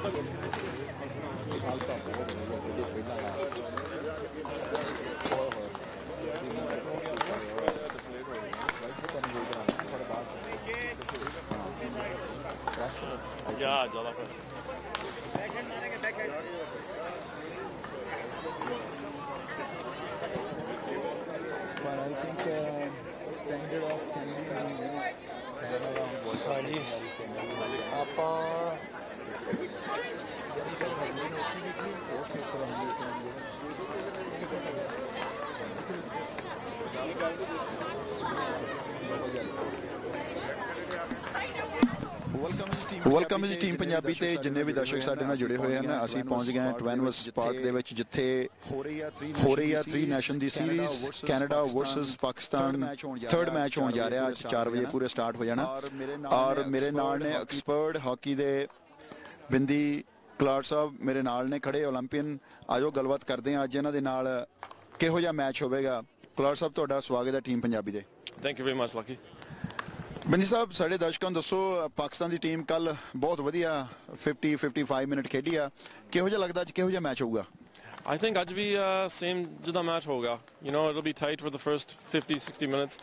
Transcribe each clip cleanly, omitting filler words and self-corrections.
Yeah, ज़्यादा पर. But I think standard of welcome ਜੀ ਟੀਮ ਪੰਜਾਬੀ ਤੇ ਜਿੰਨੇ ਵੀ ਦਰਸ਼ਕ ਸਾਡੇ ਨਾਲ ਜੁੜੇ ਹੋਏ ਹਨ ਅਸੀਂ ਪਹੁੰਚ ਗਏ ਹਾਂ ਟਵੈਨਵਸ ਪਾਰਕ ਦੇ ਵਿੱਚ ਜਿੱਥੇ ਹੋ ਰਹੀ ਆ 3 ਨੈਸ਼ਨ ਦੀ series Canada versus Pakistan third match ਹੋਣ ਜਾ ਰਿਹਾ ਅੱਜ 4 ਵਜੇ ਪੂਰੇ ਸਟਾਰਟ ਹੋ ਜਾਣਾ ਔਰ ਮੇਰੇ ਨਾਲ ਨੇ ਐਕਸਪਰਟ ਹਾਕੀ ਦੇ ਬਿੰਦੀ ਕਲਾਰ ਸਾਹਿਬ ਮੇਰੇ ਨਾਲ ਨੇ ਖੜੇ ਓਲੰਪੀਅਨ ਆਜੋ ਗੱਲਬਾਤ ਕਰਦੇ ਹਾਂ ਅੱਜ ਇਹਨਾਂ ਦੇ ਨਾਲ ਕਿਹੋ ਜਿਹਾ ਮੈਚ ਹੋਵੇਗਾ ਕਲਾਰ ਸਾਹਿਬ ਤੁਹਾਡਾ ਸਵਾਗਤ ਹੈ ਟੀਮ ਪੰਜਾਬੀ ਦੇ Thank you very much, Lucky. ਬਿੰਦੀ ਸਾਹਿਬ ਸਾਡੇ ਦਰਸ਼ਕਾਂ ਨੂੰ ਦੱਸੋ ਪਾਕਿਸਤਾਨ ਦੀ ਟੀਮ ਕੱਲ ਬਹੁਤ ਵਧੀਆ 50-55 ਮਿੰਟ ਖੇਡੀ ਆ ਕਿਹੋ ਜਿਹਾ ਲੱਗਦਾ ਅੱਜ ਕਿਹੋ ਜਿਹਾ ਮੈਚ ਹੋਊਗਾ I think ਅੱਜ ਵੀ same ਜਿੱਦਾਂ ਮੈਚ ਹੋਗਾ you know it'll be tight for the first 50-60 minutes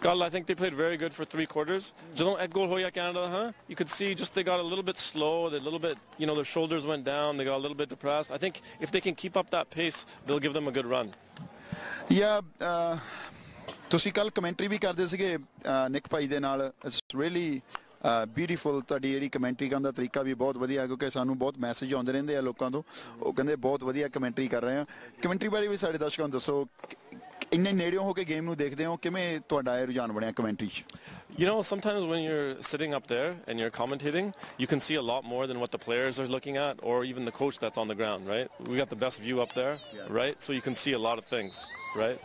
ਕੱਲ I think they played very good for 3 quarters ਜਦੋਂ ਇੱਕ ਗੋਲ ਹੋਇਆ Canada the you could see just they got a little bit slow they a little bit you know their shoulders went down they got a little bit depressed I think if they can keep up that pace they'll give them a good run ਤੁਸੀਂ ਕੱਲ commentary ਵੀ ਕਰਦੇ ਸੀਗੇ ਨਿਕ ਭਾਈ ਦੇ ਨਾਲ it's really beautiful ਤੁਹਾਡੀ ਜਿਹੜੀ commentary ਕਰਨ ਦਾ ਤਰੀਕਾ ਵੀ ਬਹੁਤ ਵਧੀਆ ਕਿਉਂਕਿ ਸਾਨੂੰ ਬਹੁਤ ਮੈਸੇਜ ਆਉਂਦੇ ਰਹਿੰਦੇ ਆ ਲੋਕਾਂ ਤੋਂ ਉਹ ਕਹਿੰਦੇ ਬਹੁਤ ਵਧੀਆ ਕਮੈਂਟਰੀ ਕਰ ਰਹੇ ਆ ਕਮੈਂਟਰੀ ਬਾਰੇ ਵੀ ਸਾਡੇ ਦਰਸ਼ਕਾਂ ਨੂੰ ਦੱਸੋ ਇੰਨੇ ਨੇੜਿਓਂ ਹੋ ਕੇ ਗੇਮ ਨੂੰ ਦੇਖਦੇ ਹੋ ਕਿਵੇਂ ਤੁਹਾਡਾ ਇਹ ਰੁਝਾਨ ਬਣਿਆ ਕਮੈਂਟਰੀ 'ਚ You know, sometimes when you're sitting up there and you're commentating, you can see a lot more than what the players are looking at or even the coach that's on the ground, right? We got the best view up there, right? So you can see a lot of things, right?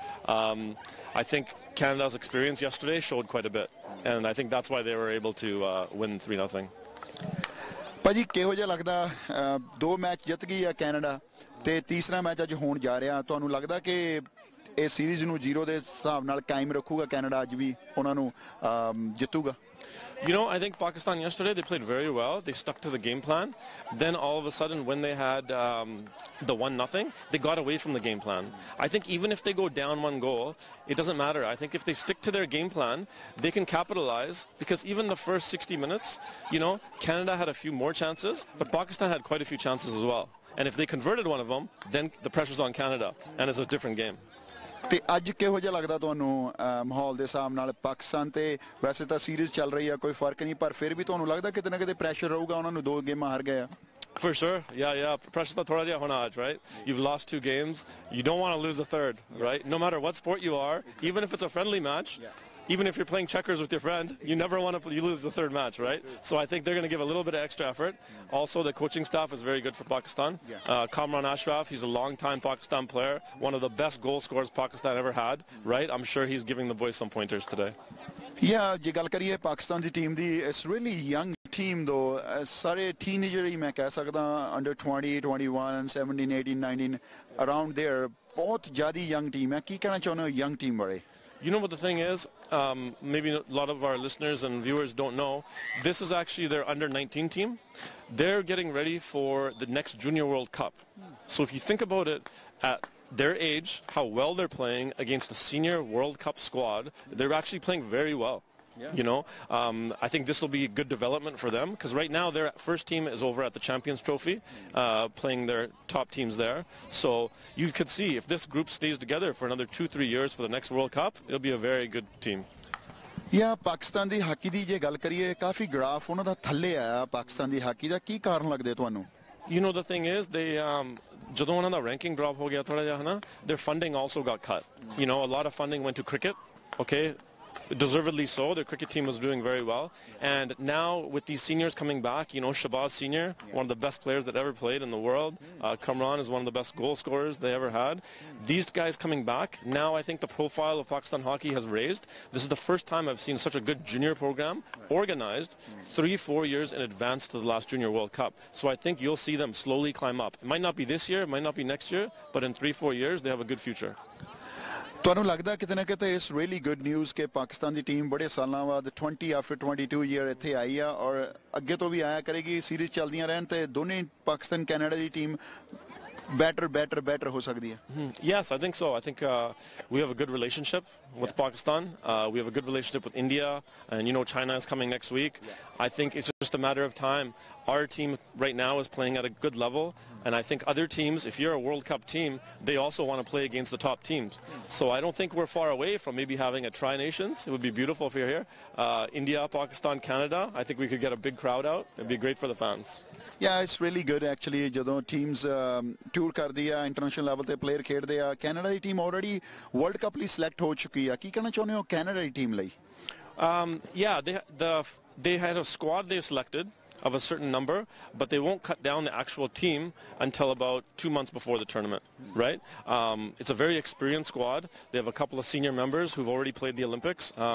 I think Canada's experience yesterday showed quite a bit, and I think that's why they were able to win 3-0. ਭਾਜੀ ਕਿਹੋ ਜਿਹਾ ਲੱਗਦਾ 2 match ਜਿੱਤ ਗਈ ਆ Canada ਤੇ ਤੀਸਰਾ match ਅੱਜ ਹੋਣ ਜਾ ਰਿਹਾ ਤੁਹਾਨੂੰ ਲੱਗਦਾ ਕਿ ਇਹ ਸੀਰੀਜ਼ ਨੂੰ 0 ਦੇ ਹਿਸਾਬ ਨਾਲ ਕਾਇਮ ਰੱਖੂਗਾ ਕੈਨੇਡਾ ਅੱਜ ਵੀ ਉਹਨਾਂ ਨੂੰ ਜਿੱਤੂਗਾ You know, I think Pakistan yesterday, they played very well. They stuck to the game plan. Then all of a sudden, when they had the 1-0, they got away from the game plan. I think even if they go down 1 goal, it doesn't matter. I think if they stick to their game plan, they can capitalize because even the first 60 minutes, you know, Canada had a few more chances, but Pakistan had quite a few chances as well. And if they converted one of them, then the pressure's on Canada, and it's a different game. ਤੇ ਅੱਜ ਕਿਹੋ ਜਿਹਾ ਲੱਗਦਾ ਤੁਹਾਨੂੰ ਮਾਹੌਲ ਦੇ ਹਿਸਾਬ ਨਾਲ ਪਾਕਿਸਤਾਨ ਤੇ ਵੈਸੇ ਤਾਂ ਸੀਰੀਜ਼ ਚੱਲ ਰਹੀ ਆ ਕੋਈ ਫਰਕ ਨਹੀਂ ਪਰ ਫਿਰ ਵੀ ਤੁਹਾਨੂੰ ਲੱਗਦਾ ਕਿਤੇ ਨਾ ਕਿਤੇ ਪ੍ਰੈਸ਼ਰ ਰਹੂਗਾ ਉਹਨਾਂ ਨੂੰ 2 ਗੇਮਾਂ ਹਾਰ ਗਏ ਆ For sure, yeah. Pressure ਤਾਂ ਥੋੜਾ ਜਿਹਾ ਹੋਣਾ ਅੱਜ, right? You've lost 2 games. You don't want to lose a third, right? No matter what sport you are, even if it's a friendly match. Even if you're playing checkers with your friend, you never want to lose the 3rd match, right? So I think they're going to give a little bit of extra effort. Also, the coaching staff is very good for Pakistan. Kamran Ashraf, he's a long-time Pakistan player, one of the best goal scorers Pakistan ever had, right? I'm sure he's giving the boys some pointers today. Yeah, ਜੇ ਗੱਲ ਕਰੀਏ ਪਾਕਿਸਤਾਨ ਦੀ team the it's really young team ਦੋ ਸਾਰੇ teenager ਹੀ ਮੈਂ ਕਹਿ ਸਕਦਾ under 20 21 17 18 19 around there ਬਹੁਤ ਜ਼ਿਆਦਾ ਯੰਗ ਟੀਮ ਹੈ ਕੀ ਕਹਿਣਾ ਚਾਹੁੰਦੇ ਹੋ ਯੰਗ ਟੀਮ ਬਾਰੇ You know what the thing is? Maybe a lot of our listeners and viewers don't know. This is actually their under-19 team. They're getting ready for the next Junior World Cup. So if you think about it, at their age, how well they're playing against a senior World Cup squad, they're actually playing very well. You know, I think this will be a good development for them because right now their first team is over at the Champions Trophy, playing their top teams there. So you could see if this group stays together for another 2-3 years for the next World Cup, it'll be a very good team. Pakistan the hockey ਦੀ ਜੇ ਗੱਲ ਕਰੀਏ ਕਾਫੀ graph ਉਹਨਾਂ ਦਾ ਥੱਲੇ ਆਇਆ ਪਾਕਿਸਤਾਨ ਦੀ hockey ਦਾ ਕੀ ਕਾਰਨ ਲੱਗਦੇ ਤੁਹਾਨੂੰ You know the thing is they ਜਦੋਂ ਉਹਨਾਂ ਦਾ ranking drop ਹੋ ਗਿਆ ਥੋੜਾ ਜਿਹਾ ਹਨਾ their funding also got cut. You know a lot of funding went to cricket. Okay. Deservedly so. Their cricket team was doing very well. And now with these seniors coming back, you know, Shabazz Senior, one of the best players that ever played in the world. Kamran is one of the best goal scorers they ever had. These guys coming back, now I think the profile of Pakistan hockey has raised. This is the first time I've seen such a good junior program organized 3-4 years in advance to the last Junior World Cup. So I think you'll see them slowly climb up. It might not be this year, it might not be next year, but in 3-4 years they have a good future. ਤੁਹਾਨੂੰ ਲੱਗਦਾ ਕਿਤੇ ਨਾ ਕਿਤੇ ਇਸ really good news ਕਿ ਪਾਕਿਸਤਾਨ ਦੀ team ਬੜੇ ਸਾਲਾਂ ਬਾਅਦ 20 ਆਫਟਰ 22 ਈਅਰ ਇੱਥੇ ਆਈ ਆ ਔਰ ਅੱਗੇ ਤੋਂ ਵੀ ਆਇਆ ਕਰੇਗੀ ਸੀਰੀਜ਼ ਚੱਲਦੀਆਂ ਰਹਿਣ ਤੇ ਦੋਨੇ Pakistan Canada the team better ho sakdi hai? Yes, I think so. I think we have a good relationship with Pakistan. We have a good relationship with India, and China is coming next week. I think it's just a matter of time. Our team right now is playing at a good level, and I think other teams, if you're a World Cup team, they also want to play against the top teams. So I don't think we're far away from maybe having a Tri-Nations. It would be beautiful if you're here. India, Pakistan, Canada. I think we could get a big crowd out. It'd be great for the fans. Yeah, it's really good actually. ਜਦੋਂ teams tour ਕਰਦੀ ਆ international level ਤੇ player ਖੇਡਦੇ ਆ Canada ਦੀ team already world cup ਲਈ select ਹੋ ਚੁੱਕੀ ਆ ਕੀ ਕਹਿਣਾ ਚਾਹੁੰਦੇ ਹੋ ਕੈਨੇਡਾ ਦੀ ਟੀਮ ਲਈ Yeah, they had a squad they selected of a certain number, but they won't cut down the actual team until about 2 months before the tournament, right? It's a very experienced squad. They have a couple of senior members who've already played the Olympics, a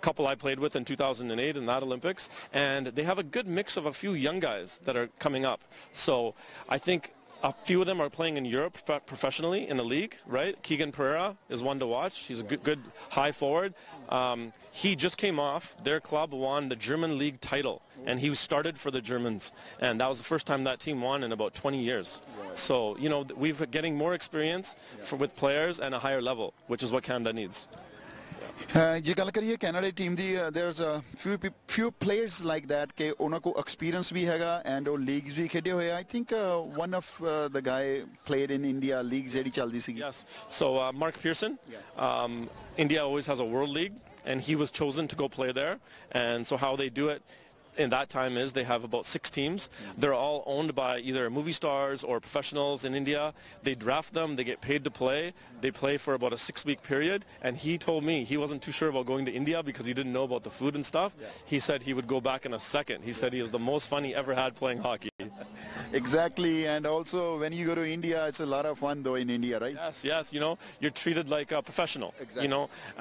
couple I played with in 2008 in that Olympics, and they have a good mix of a few young guys that are coming up. So I think a few of them are playing in Europe professionally in the league, right? Keegan Pereira is one to watch. He's a good high forward. He just came off. Their club won the German league title, and he started for the Germans. And that was the first time that team won in about 20 years. So, we've getting more experience with players and a higher level, which is what Canada needs. ਜੇ ਗੱਲ ਕਰੀਏ Canada team the there's a few players like that ਕਿ ਉਹਨਾਂ ਕੋ experience ਵੀ ਹੈਗਾ and ਉਹ leagues ਵੀ ਖੇਡੇ ਹੋਏ I think one of the guy played in India leagues ਜਿਹੜੀ ਚੱਲਦੀ ਸੀਗੀ Yes, so Mark Pearson, India always has a world league and he was chosen to go play there, and so how they do it in that time is they have about 6 teams. They're all owned by either movie stars or professionals in India. They draft them, they get paid to play. They play for about a 6-week period, and he told me he wasn't too sure about going to India because he didn't know about the food and stuff. He said he would go back in a second. He said he was the most fun he ever had playing hockey. Exactly, and also when you go to India, it's a lot of fun though in India, right? Yes, you're treated like a professional, exactly.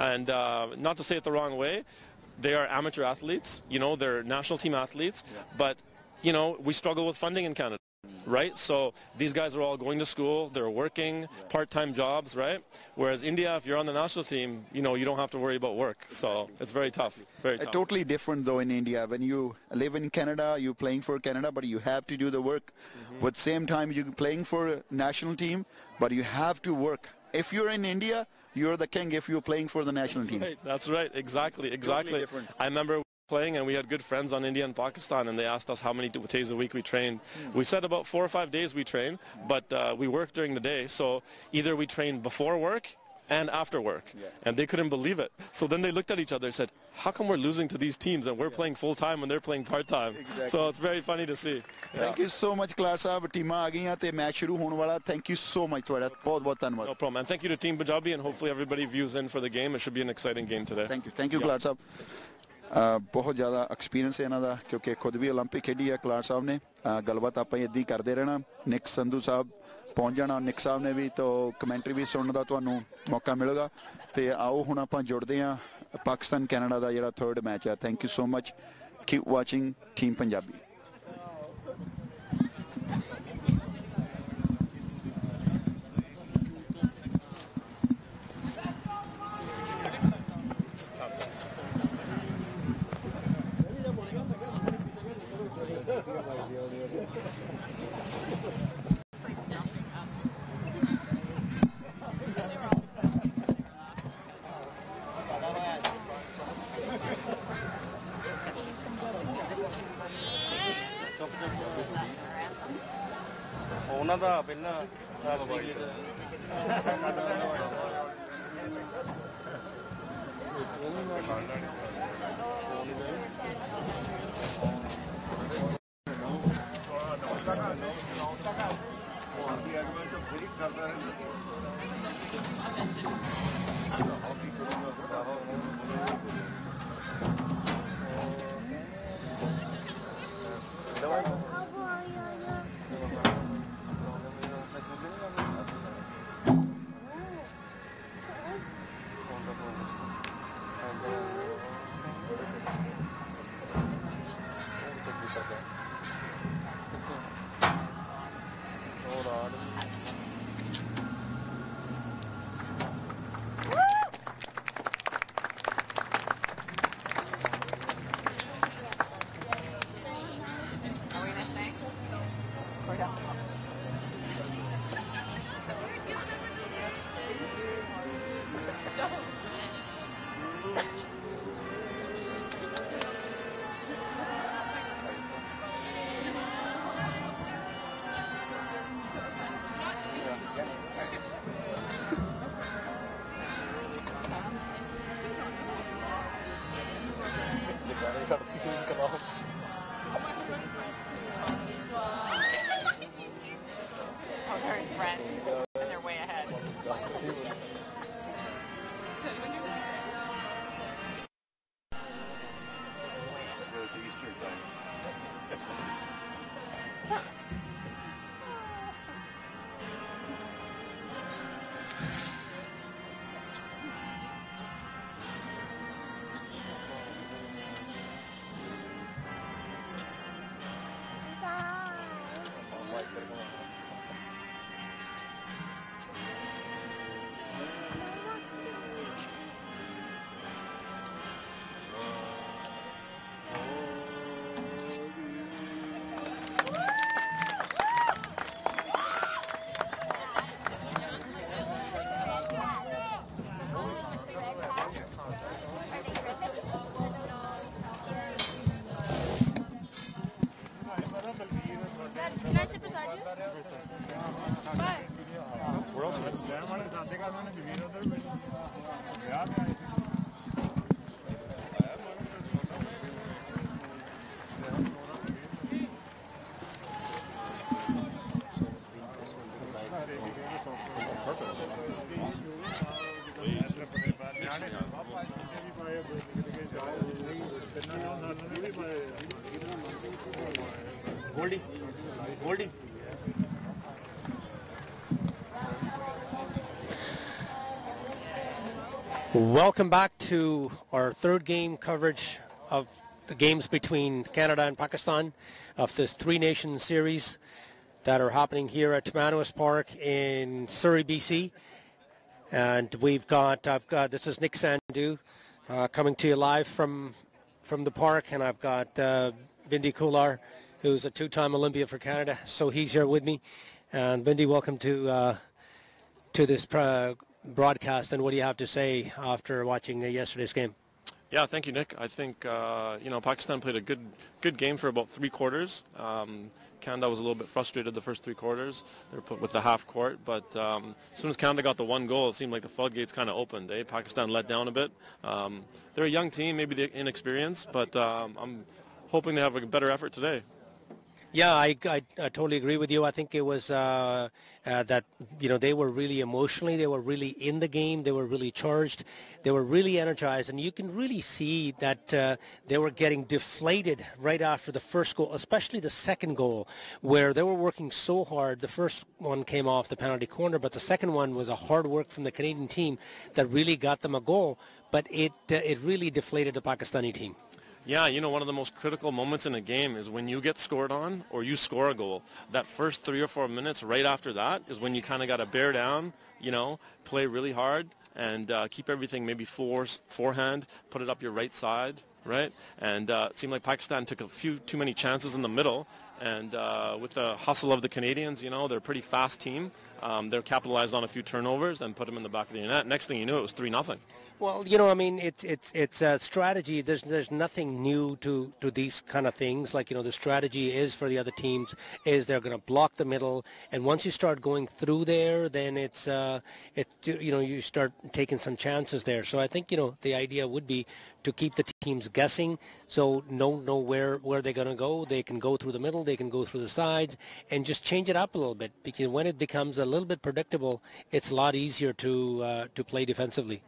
And not to say it the wrong way, they are amateur athletes, they're national team athletes, but, we struggle with funding in Canada, right? So these guys are all going to school, they're working part-time jobs, right? Whereas India, if you're on the national team, you don't have to worry about work. So it's very tough, very tough. Totally different though in India. When you live in Canada, you're playing for Canada, but you have to do the work. But same time, you're playing for a national team, but you have to work. If you're in India, you're the king if you're playing for the national team. That's right. Exactly. Totally different. I remember playing and we had good friends on India and Pakistan, and they asked us how many days a week we trained. We said about 4 or 5 days we train, but we work during the day. So either we train before work and after work, and they couldn't believe it. So then they looked at each other and said, how come we're losing to these teams and we're playing full-time when they're playing part-time? Exactly. So it's very funny to see. Thank you so much, Clark ਸਾਹਿਬ ਟੀਮਾਂ ਆ ਗਈਆਂ ਤੇ match ਸ਼ੁਰੂ ਹੋਣ ਵਾਲਾ Thank you so much ਤੁਹਾਡਾ ਬਹੁਤ ਧੰਨਵਾਦ No problem, and thank you to Team Punjabi, and hopefully everybody views in for the game. It should be an exciting game today. Thank you Clark ਸਾਹਿਬ ਬਹੁਤ ਜ਼ਿਆਦਾ experience ਹੈ ਇਹਨਾਂ ਦਾ ਕਿਉਂਕਿ ਖੁਦ ਵੀ 올림픽 ਖੇਡੀ ਹੈ ਕਲਾਰ ਸਾਹਿਬ ਨੇ ਗੱਲਬਾਤ ਆਪਾਂ ਇੱਦਾਂ ਹੀ ਕਰਦੇ ਰਹਿਣਾ ਨਿਕ ਸੰਧੂ ਸਾਹਿਬ ਪਹੁੰਚ ਜਾਣਾ ਨਿਕ ਸਾਹਿਬ ਨੇ ਵੀ ਤਾਂ ਕਮੈਂਟਰੀ ਵੀ ਸੁਣਨ ਦਾ ਤੁਹਾਨੂੰ ਮੌਕਾ ਮਿਲੇਗਾ ਤੇ ਆਓ ਹੁਣ ਆਪਾਂ ਜੁੜਦੇ ਹਾਂ ਪਾਕਿਸਤਾਨ ਕੈਨੇਡਾ ਦਾ ਜਿਹੜਾ 3rd ਮੈਚ ਹੈ thank you so much keep watching team Punjabi ਉਹਨਾਂ ਦਾ ਪਹਿਲਾਂ Oh, they're in France, and they're way ahead. Can I sit beside you? Bye. Where else is it? Goldie. Goldie. Welcome back to our third game coverage of the games between Canada and Pakistan of this Three Nations series that are happening here at Timanous Park in Surrey, BC. And this is Nick Sandhu coming to you live from the park, and I've got Bindi Kular, who's a two-time Olympian for Canada, so he's here with me. And Bindi, welcome to this broadcast, and what do you have to say after watching yesterday's game? Yeah, thank you, Nick. I think Pakistan played a good game for about 3 quarters. Canada was a little bit frustrated the first 3 quarters. They were put with the half court, but as soon as Canada got the 1 goal, it seemed like the floodgates kind of opened. Pakistan let down a bit. They're a young team, maybe they're inexperienced, but I'm hoping they have a better effort today. Yeah, I totally agree with you. I think it was that, they were really emotionally, they were really in the game, they were really charged, they were really energized, and you can really see that they were getting deflated right after the first goal, especially the second goal, where they were working so hard. The first one came off the penalty corner, but the second one was a hard work from the Canadian team that really got them a goal, but it really deflated the Pakistani team. Yeah, one of the most critical moments in a game is when you get scored on or you score a goal. That first 3 or 4 minutes right after that is when you kind of got to bear down, play really hard and keep everything maybe forehand, put it up your right side, right? And it seemed like Pakistan took a few too many chances in the middle. And with the hustle of the Canadians, they're a pretty fast team. They're capitalized on a few turnovers and put them in the back of the net. Next thing you knew, it was 3-0. Well, it's a strategy. There's nothing new to these kind of things. Like, the strategy is for the other teams is they're going to block the middle, and once you start going through there, then you start taking some chances there. So I think the idea would be to keep the teams guessing, so know where they're going to go. They can go through the middle, they can go through the sides, and just change it up a little bit, because when it becomes a little bit predictable, it's a lot easier to play defensively.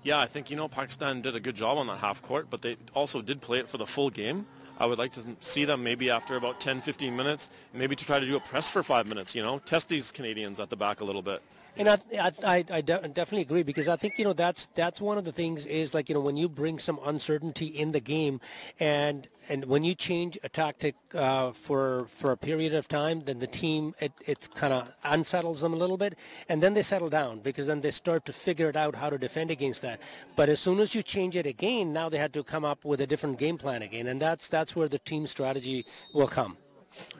Yeah, I think, Pakistan did a good job on that half court, but they also did play it for the full game. I would like to see them maybe after about 10, 15 minutes, maybe to try to do a press for 5 minutes, test these Canadians at the back a little bit. And I definitely agree, because I think, that's one of the things is, like, when you bring some uncertainty in the game, and when you change a tactic for a period of time, then the team, it kind of unsettles them a little bit, and then they settle down, because then they start to figure it out how to defend against that. But as soon as you change it again, now they had to come up with a different game plan again, and that's where the team strategy will come.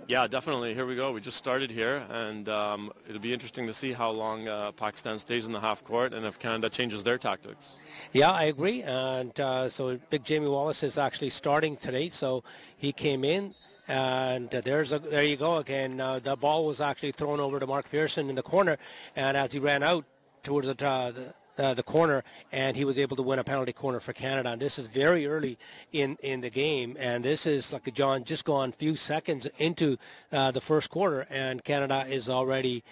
Yeah, definitely. Here we go. We just started here, and it'll be interesting to see how long Pakistan stays in the half court and if Canada changes their tactics. Yeah, I agree. And so big Jamie Wallace is actually starting today. So he came in, and there you go again. The ball was actually thrown over to Mark Pearson in the corner, and as he ran out towards the corner, and he was able to win a penalty corner for Canada. And this is very early in the game, and this is, like John, just gone a few seconds into the first quarter, and Canada is already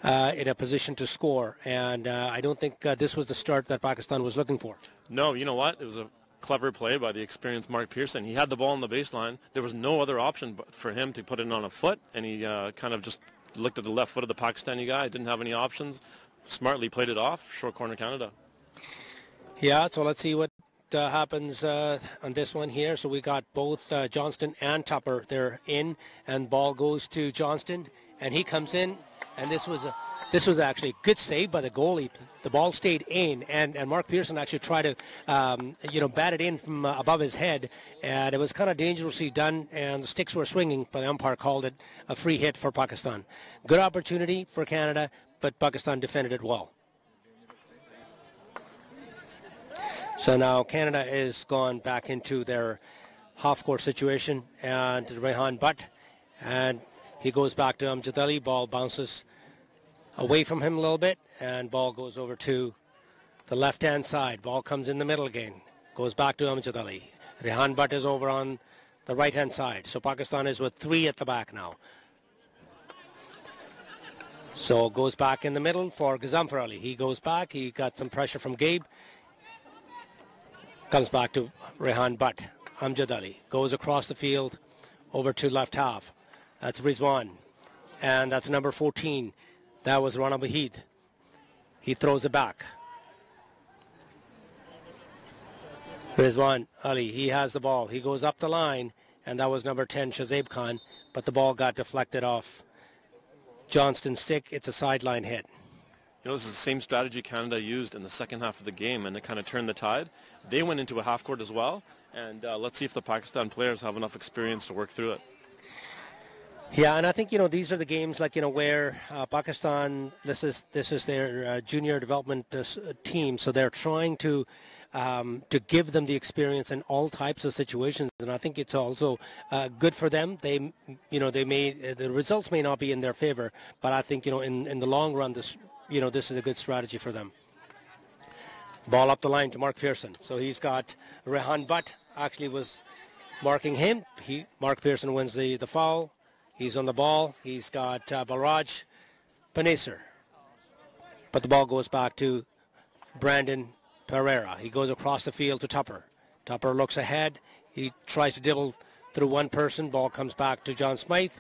in a position to score. And I don't think this was the start that Pakistan was looking for. No, you know what? It was a clever play by the experienced Mark Pearson. He had the ball on the baseline. There was no other option but for him to put it on a foot, and he kind of just looked at the left foot of the Pakistani guy. Didn't have any options. Smartly played it off. Short corner Canada. Yeah, so let's see what happens on this one here. So we got both Johnston and Tupper. They're in, and ball goes to Johnston, and he comes in, and this was actually a good save by the goalie. The ball stayed in, and Mark Pearson actually tried to bat it in from above his head, and it was kind of dangerously done, and the sticks were swinging, but the umpire called it a free hit for Pakistan. Good opportunity for Canada, but Pakistan defended it well. So now Canada is gone back into their half-court situation, and Rehan Butt, and he goes back to Amjad Ali. Ball bounces away from him a little bit, and ball goes over to the left-hand side. Ball comes in the middle again, goes back to Amjad Ali. Rehan Butt is over on the right-hand side. So Pakistan is with 3 at the back now. So it goes back in the middle for Gazamfar Ali. He goes back. He got some pressure from Gabe. Comes back to Rehan Butt. Amjad Ali goes across the field over to left half. That's Rizwan. And that's number 14. That was Rana Bahid. He throws it back. Rizwan Ali, he has the ball. He goes up the line, and that was number 10, Shazib Khan, but the ball got deflected off Johnston's stick. It's a sideline hit. You know, this is the same strategy Canada used in the second half of the game, and it kind of turned the tide. They went into a half court as well, and let's see if the Pakistan players have enough experience to work through it. Yeah, and I think, these are the games where Pakistan, this is their junior development team, so they're trying to give them the experience in all types of situations, and I think it's also good for them. The results may not be in their favor, but I think in the long run, this is a good strategy for them. Ball up the line to Mark Pearson. So he's got Rehan Butt actually was marking him. Mark Pearson wins the foul. He's on the ball. He's got Balraj Panesar. But the ball goes back to Brandon Pereira. He goes across the field to Tupper. Tupper looks ahead. He tries to dribble through one person. Ball comes back to John Smythe.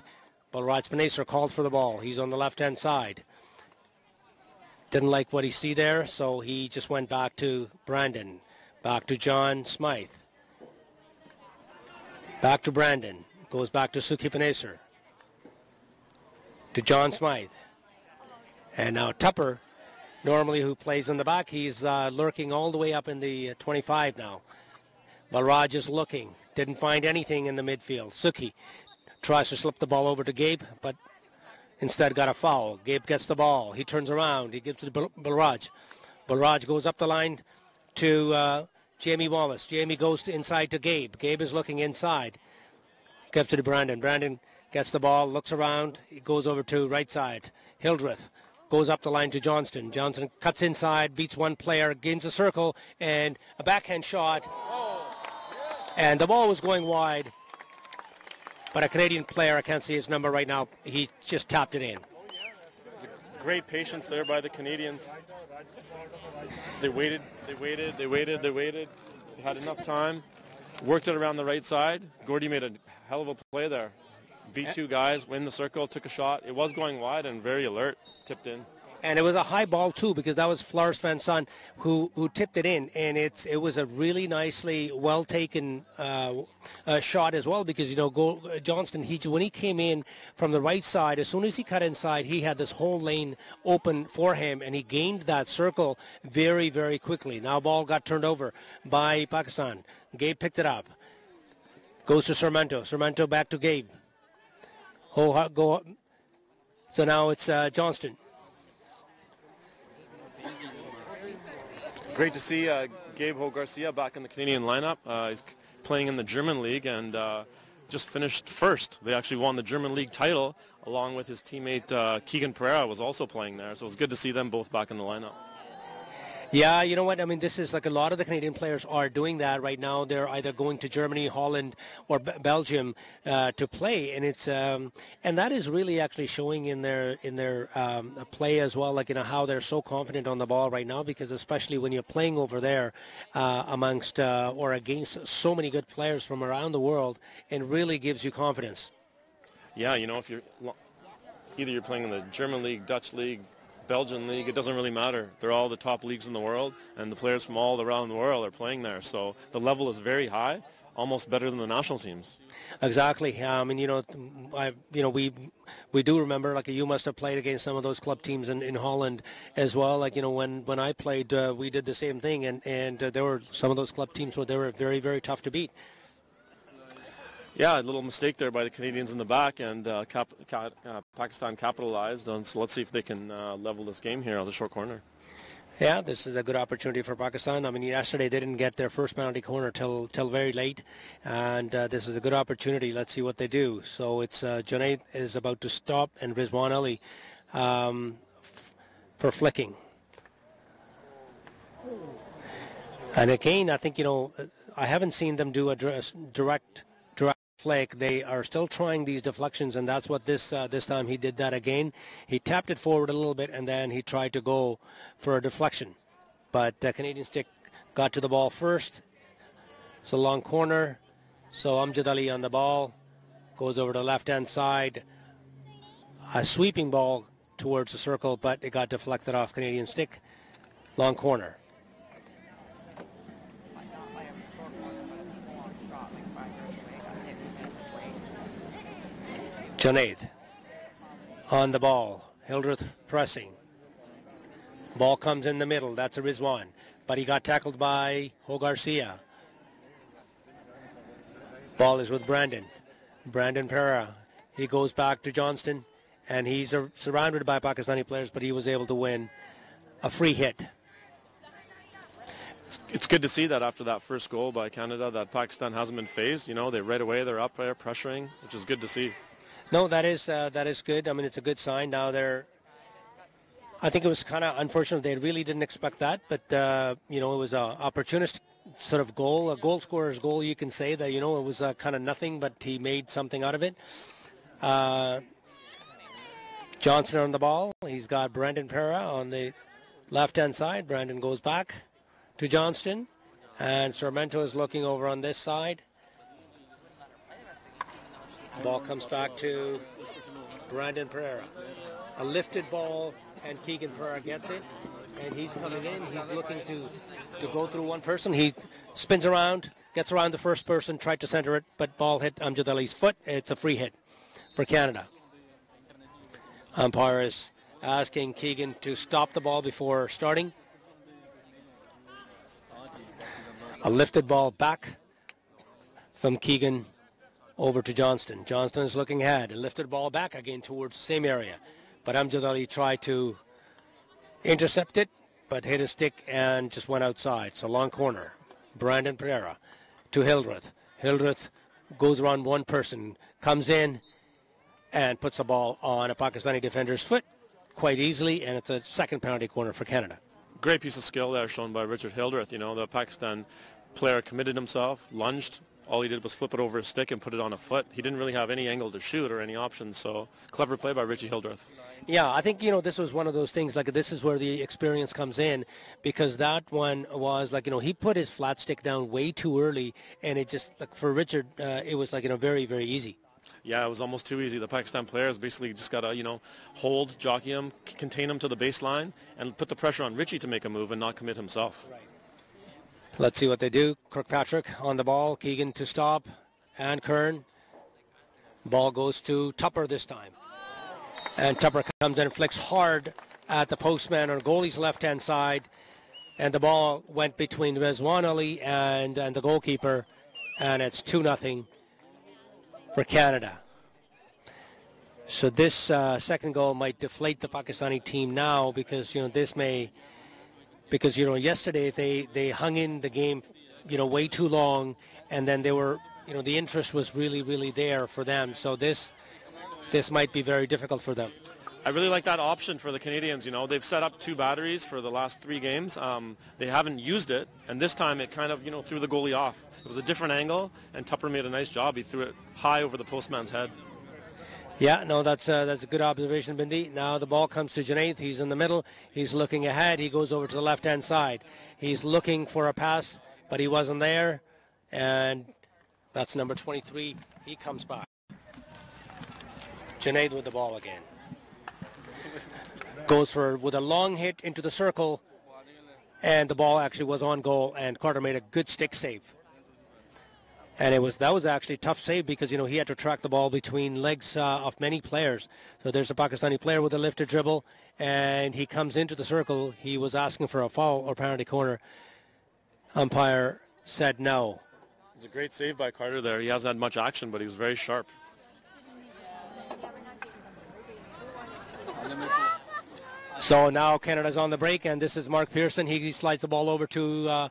Balraj Panesar called for the ball. He's on the left-hand side. Didn't like what he see there, so he just went back to Brandon. Back to John Smythe. Back to Brandon. Goes back to Suki Panesar. To John Smythe. And now Tupper, normally who plays in the back, he's lurking all the way up in the 25 now. Balraj is looking. Didn't find anything in the midfield. Suki tries to slip the ball over to Gabe, but instead got a foul. Gabe gets the ball. He turns around. He gives it to Balraj. Balraj goes up the line to Jamie Wallace. Jamie goes inside to Gabe. Gabe is looking inside. Gives it to Brandon. Brandon gets the ball, looks around. He goes over to right side. Hildreth goes up the line to Johnston. Johnston cuts inside, beats one player, gains a circle, and a backhand shot. And the ball was going wide. But a Canadian player, I can't see his number right now, he just tapped it in. Great patience there by the Canadians. They waited. They had enough time. Worked it around the right side. Gordy made a hell of a play there. Beat 2 guys, win the circle, took a shot. It was going wide and very alert, tipped in. And it was a high ball, too, because that was Flores Van Son who tipped it in. And it was a really nicely well-taken shot as well because, Johnston, when he came in from the right side, as soon as he cut inside, he had this whole lane open for him, and he gained that circle very, very quickly. Now ball got turned over by Pakistan. Gabe picked it up. Goes to Sarmiento. Sarmiento back to Gabe. Go. So now it's Johnston. Great to see Gabe Ho Garcia back in the Canadian lineup. He's playing in the German league and just finished first. They actually won the German league title along with his teammate Keegan Pereira was also playing there. So it was good to see them both back in the lineup. Yeah, you know what? I mean, this is like a lot of the Canadian players are doing that right now. They're either going to Germany, Holland, or Belgium to play, and it's and that is really actually showing in their play as well. Like, you know, how they're so confident on the ball right now, because especially when you're playing over there amongst or against so many good players from around the world, it really gives you confidence. Yeah, you know, if you're either you're playing in the German league, Dutch league, Belgian league, it doesn't really matter. They're all the top leagues in the world, and the players from all around the world are playing there. So the level is very high, almost better than the national teams. Exactly. And you know, we do remember, like, you must have played against some of those club teams in Holland as well. Like, you know, when I played, we did the same thing, and there were some of those club teams where they were very, very tough to beat. Yeah, a little mistake there by the Canadians in the back, and Pakistan capitalized on. So let's see if they can level this game here on the short corner. Yeah, this is a good opportunity for Pakistan. I mean, yesterday they didn't get their first penalty corner till very late, and this is a good opportunity. Let's see what they do. So it's Junaid is about to stop, and Rizwan Ali for flicking. And again, I think, you know, I haven't seen them do a direct flick. They are still trying these deflections, and that's what this time he did that again. He tapped it forward a little bit, and then he tried to go for a deflection. But Canadian stick got to the ball first. It's a long corner. So Amjad Ali on the ball. Goes over to the left-hand side. A sweeping ball towards the circle, but it got deflected off Canadian stick. Long corner. Junaid on the ball. Hildreth pressing. Ball comes in the middle. That's a Rizwan. But he got tackled by Ho Garcia. Ball is with Brandon. Brandon Pereira. He goes back to Johnston. And he's surrounded by Pakistani players, but he was able to win a free hit. It's good to see that after that first goal by Canada that Pakistan hasn't been phased. You know, right away they're up there pressuring, which is good to see. No, that is good. I mean, it's a good sign. Now I think it was kind of unfortunate. They really didn't expect that, but you know, it was an opportunistic sort of goal, a goal scorer's goal. You can say that, you know, it was kind of nothing, but he made something out of it. Johnson on the ball. He's got Brandon Pereira on the left-hand side. Brandon goes back to Johnston, and Sarmento is looking over on this side. Ball comes back to Brandon Pereira. A lifted ball, and Keegan Pereira gets it. And he's coming in. He's looking to go through one person. He spins around, gets around the first person, tried to center it, but ball hit Amjad Ali's foot. It's a free hit for Canada. Umpire is asking Keegan to stop the ball before starting. A lifted ball back from Keegan over to Johnston. Johnston is looking ahead. A lifted ball back again towards the same area. But Amjad Ali tried to intercept it, but hit his stick and just went outside. So long corner. Brandon Pereira to Hildreth. Hildreth goes around one person, comes in, and puts the ball on a Pakistani defender's foot quite easily, and it's a second penalty corner for Canada. Great piece of skill there shown by Richard Hildreth. You know, the Pakistan player committed himself, lunged. All he did was flip it over his stick and put it on a foot. He didn't really have any angle to shoot or any options, so clever play by Richie Hildreth. Yeah, I think, you know, this was one of those things, like, this is where the experience comes in, because that one was, like, you know, he put his flat stick down way too early, and it just, like, for Richard, it was, like, you know, very, very easy. Yeah, it was almost too easy. The Pakistan players basically just got to, you know, hold, jockey him, contain him to the baseline, and put the pressure on Richie to make a move and not commit himself. Right. Let's see what they do. Kirkpatrick on the ball. Keegan to stop. And Kern. Ball goes to Tupper this time. And Tupper comes in and flicks hard at the postman on goalie's left-hand side. And the ball went between Rizwan Ali and the goalkeeper. And it's 2-0 for Canada. So this second goal might deflate the Pakistani team now because, yesterday they hung in the game, way too long, and then they were, the interest was really, really there for them. So this might be very difficult for them. I really like that option for the Canadians. They've set up 2 batteries for the last 3 games. They haven't used it, and this time it kind of, threw the goalie off. It was a different angle, and Tupper made a nice job. He threw it high over the postman's head. Yeah, no, that's a good observation, Bindi. Now the ball comes to Junaid. He's in the middle. He's looking ahead. He goes over to the left-hand side. He's looking for a pass, but he wasn't there, and that's number 23. He comes back. Junaid with the ball again. Goes with a long hit into the circle, and the ball actually was on goal, and Carter made a good stick save. And that was actually a tough save because, he had to track the ball between legs of many players. So there's a Pakistani player with a lifted dribble, and he comes into the circle. He was asking for a foul or penalty corner. Umpire said no. It was a great save by Carter there. He hasn't had much action, but he was very sharp. So now Canada's on the break, and this is Mark Pearson. He slides the ball over to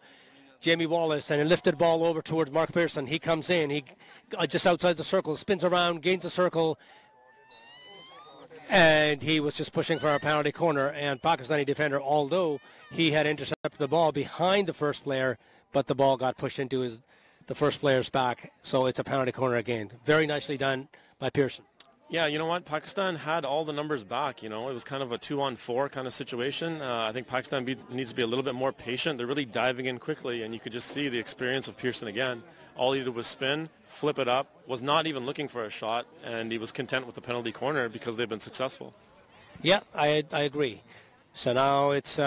Jamie Wallace, and a lifted ball over towards Mark Pearson. He comes in. He just outside the circle, spins around, gains the circle, and he was just pushing for a penalty corner. And Pakistani defender, although he had intercepted the ball behind the first player, but the ball got pushed into the first player's back. So it's a penalty corner again. Very nicely done by Pearson. Yeah, you know what? Pakistan had all the numbers back. It was kind of a 2-on-4 kind of situation. I think Pakistan needs to be a little bit more patient. They're really diving in quickly, and you could just see the experience of Pearson again. All he did was spin, flip it up, was not even looking for a shot, and he was content with the penalty corner because they've been successful. Yeah, I agree. So now it's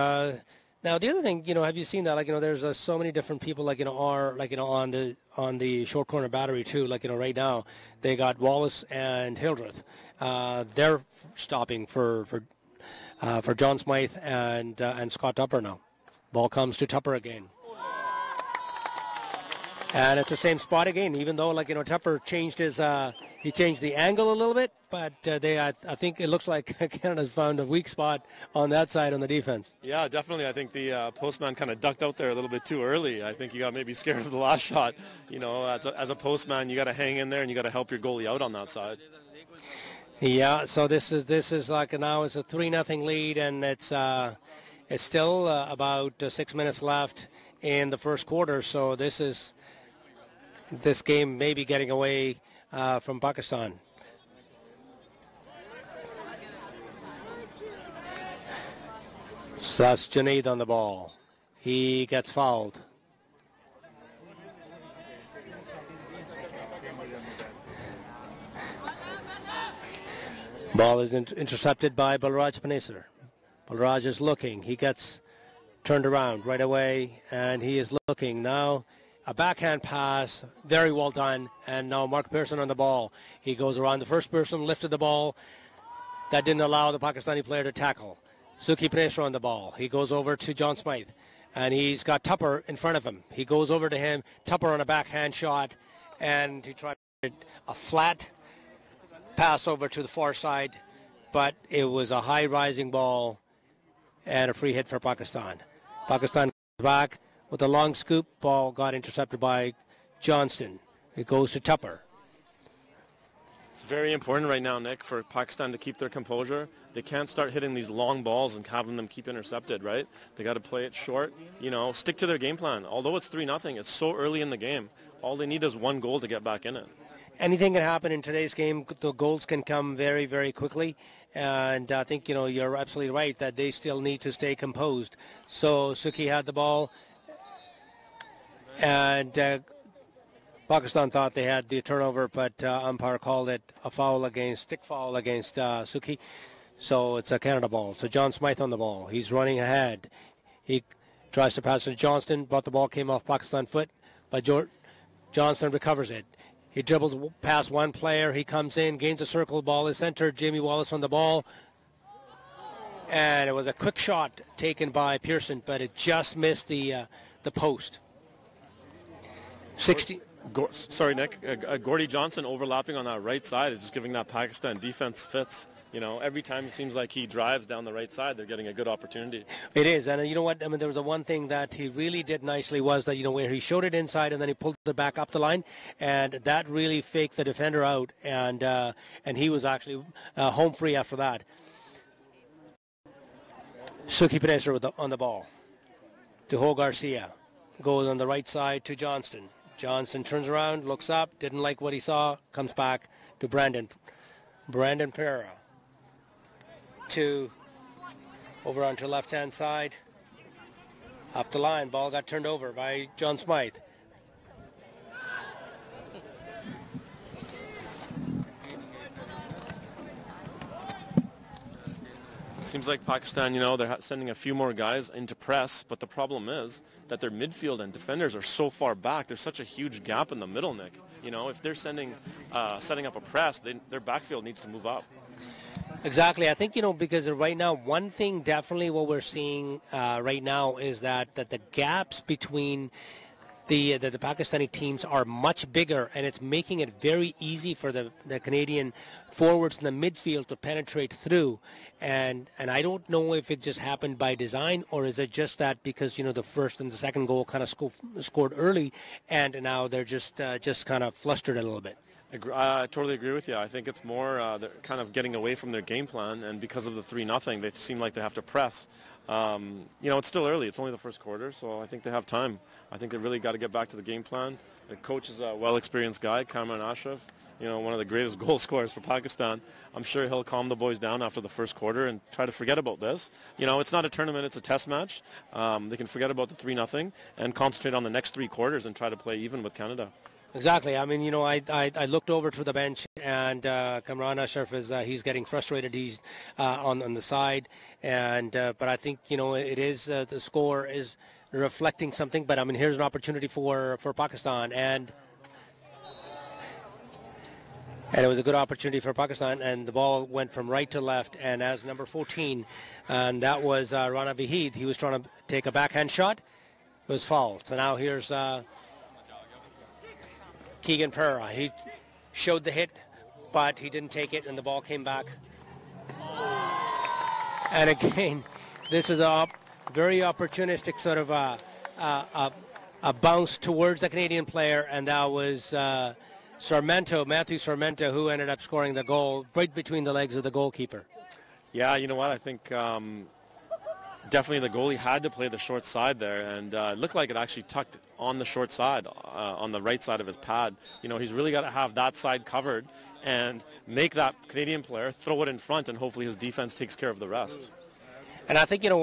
now the other thing, have you seen that? There's so many different people, on the short corner battery too. Right now they got Wallace and Hildreth. They're stopping for John Smythe and Scott Tupper now. Ball comes to Tupper again. And it's the same spot again, even though, Tupper changed he changed the angle a little bit, but I think it looks like Canada's found a weak spot on that side on the defense. Yeah, definitely. I think the postman kind of ducked out there a little bit too early. I think he got maybe scared of the last shot. As a postman, you got to hang in there and you got to help your goalie out on that side. Yeah, so this is now it's a 3-0 lead, and it's still about 6 minutes left in the first quarter. So this game may be getting away from Pakistan. So that's Junaid on the ball. He gets fouled. Ball is intercepted by Balraj Panesar. Balraj is looking. He gets turned around right away, and he is looking now. A backhand pass, very well done, and now Mark Pearson on the ball. He goes around the first person, lifted the ball. That didn't allow the Pakistani player to tackle. Suki Panesar on the ball. He goes over to John Smythe, and he's got Tupper in front of him. He goes over to him, Tupper on a backhand shot, and he tried a flat pass over to the far side, but it was a high-rising ball and a free hit for Pakistan. Pakistan comes back with a long scoop. Ball got intercepted by Johnston. It goes to Tupper. It's very important right now, Nick, for Pakistan to keep their composure. They can't start hitting these long balls and having them keep intercepted, right? They got to play it short, stick to their game plan. Although it's 3-0, it's so early in the game. All they need is one goal to get back in it. Anything can happen in today's game. The goals can come very, very quickly. And I think, you're absolutely right that they still need to stay composed. So Suki had the ball. And Pakistan thought they had the turnover, but umpire called it a stick foul against Suki. So it's a Canada ball. So John Smythe on the ball. He's running ahead. He tries to pass to Johnston, but the ball came off Pakistan foot. But Johnston recovers it. He dribbles past one player. He comes in, gains a circle. Ball is centered. Jamie Wallace on the ball. And it was a quick shot taken by Pearson, but it just missed the post. Sorry, Nick. Gordy Johnson overlapping on that right side is just giving that Pakistan defense fits. You know, every time it seems like he drives down the right side, they're getting a good opportunity. It is, and you know what? I mean, there was one thing that he really did nicely was that, you know, where he showed it inside and then he pulled it back up the line, and that really faked the defender out, and he was actually home free after that. Suki Paneser on the ball. To Ho Garcia. Goes on the right side to Johnston. Johnston turns around, looks up, didn't like what he saw, comes back to Brandon Pereira. Over onto the left-hand side. Up the line, ball got turned over by John Smythe. Seems like Pakistan, you know, they're sending a few more guys into press, but the problem is that their midfield and defenders are so far back. There's such a huge gap in the middle, Nick. You know, if they're setting up a press, their backfield needs to move up. Exactly. I think, you know, because right now, one thing definitely what we're seeing right now is that the gaps between the Pakistani teams are much bigger, and it's making it very easy for the Canadian forwards in the midfield to penetrate through. And I don't know if it just happened by design, or is it just that because, you know, the first and the second goal kind of scored early, and now they're just kind of flustered a little bit. I totally agree with you. I think it's more they're kind of getting away from their game plan, and because of the 3-0, they seem like they have to press. You know, it's still early. It's only the first quarter, so I think they have time. I think they really got to get back to the game plan. The coach is a well-experienced guy, Kamran Ashraf, you know, one of the greatest goal scorers for Pakistan. I'm sure he'll calm the boys down after the first quarter and try to forget about this. You know, it's not a tournament, it's a test match. They can forget about the 3-0 and concentrate on the next 3 quarters and try to play even with Canada. Exactly. I mean, you know, I looked over to the bench, and Kamran Ashraf he's getting frustrated. He's on the side, and but I think, you know, it is the score is reflecting something. But I mean, here's an opportunity for Pakistan, and it was a good opportunity for Pakistan, and the ball went from right to left, and as number 14, and that was Rana Vahid. He was trying to take a backhand shot. It was fouled. So now here's Keegan Pereira. He showed the hit, but he didn't take it, and the ball came back. And again, this is a very opportunistic sort of a bounce towards the Canadian player, and that was Matthew Sarmento, who ended up scoring the goal right between the legs of the goalkeeper. Yeah, you know what? I think definitely the goalie had to play the short side there, and it looked like it actually tucked on the short side, on the right side of his pad. You know, he's really got to have that side covered and make that Canadian player throw it in front, and hopefully his defense takes care of the rest. And I think, you know,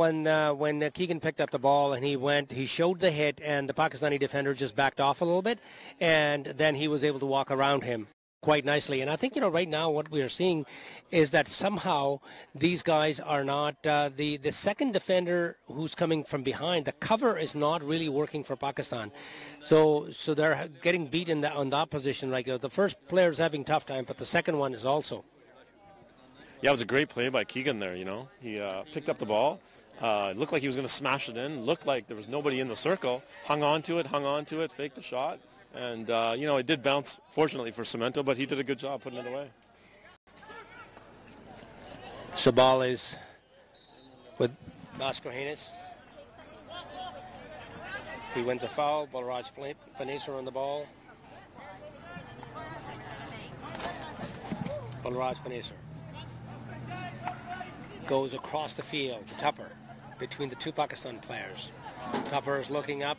when Keegan picked up the ball and he showed the hit, and the Pakistani defender just backed off a little bit, and then he was able to walk around him quite nicely. And I think, you know, right now what we are seeing is that somehow these guys are not the second defender who's coming from behind. The cover is not really working for Pakistan, so they're getting beat on that position. Like the first player is having tough time, but the second one is also. Yeah, it was a great play by Keegan there. You know, he picked up the ball. It looked like he was going to smash it in. Looked like there was nobody in the circle. Hung on to it, faked the shot. And, you know, it did bounce, fortunately, for Cemento, but he did a good job putting it away. Sabal is with Mascarenas. He wins a foul. Balraj Panesar on the ball. Balraj Panesar goes across the field to Tupper between the two Pakistan players. Tupper is looking up,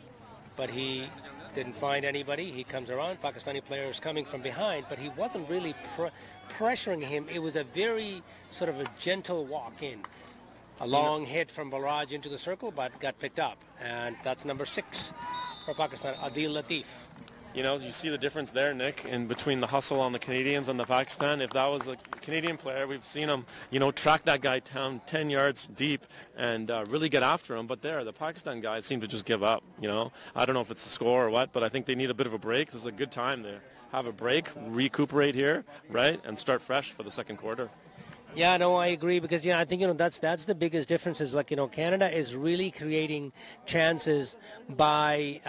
but he didn't find anybody. He comes around. Pakistani player is coming from behind, but he wasn't really pressuring him. It was a very sort of a gentle walk in. A long hit from Balraj into the circle, but got picked up. And that's number 6 for Pakistan, Adil Latif. You know, you see the difference there, Nick, in between the hustle on the Canadians and the Pakistan. If that was a Canadian player, we've seen him, you know, track that guy down 10 yards deep and really get after him. But the Pakistan guys seem to just give up, you know. I don't know if it's the score or what, but I think they need a bit of a break. This is a good time to have a break, recuperate here, right, and start fresh for the second quarter. Yeah, no, I agree because I think that's the biggest difference is like Canada is really creating chances by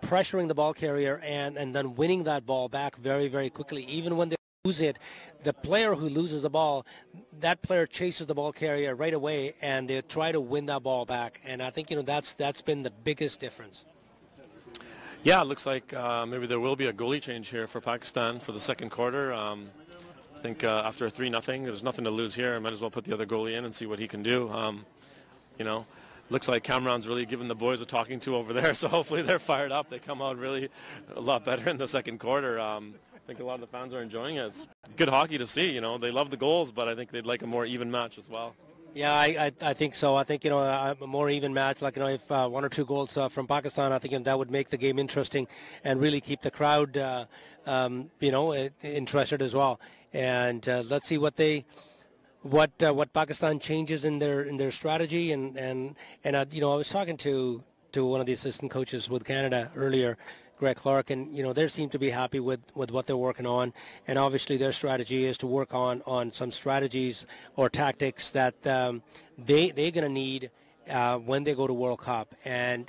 pressuring the ball carrier and then winning that ball back very, very quickly. Even when they lose it, the player who loses the ball, that player chases the ball carrier right away and they try to win that ball back. And I think that's been the biggest difference. Yeah, it looks like maybe there will be a goalie change here for Pakistan for the second quarter. I think after a 3-0, there's nothing to lose here. I might as well put the other goalie in and see what he can do. Looks like Cameron's really giving the boys a talking to over there, so hopefully they're fired up. They come out really a lot better in the second quarter. I think a lot of the fans are enjoying it. It's good hockey to see. They love the goals, but I think they'd like a more even match as well. Yeah, I think so. I think, a more even match, like, if 1 or 2 goals from Pakistan, I think that would make the game interesting and really keep the crowd, interested as well. And let's see what Pakistan changes in their strategy. And I was talking to one of the assistant coaches with Canada earlier, Greg Clark, and they seem to be happy with what they're working on, and obviously their strategy is to work on some strategies or tactics that they're going to need when they go to World Cup, and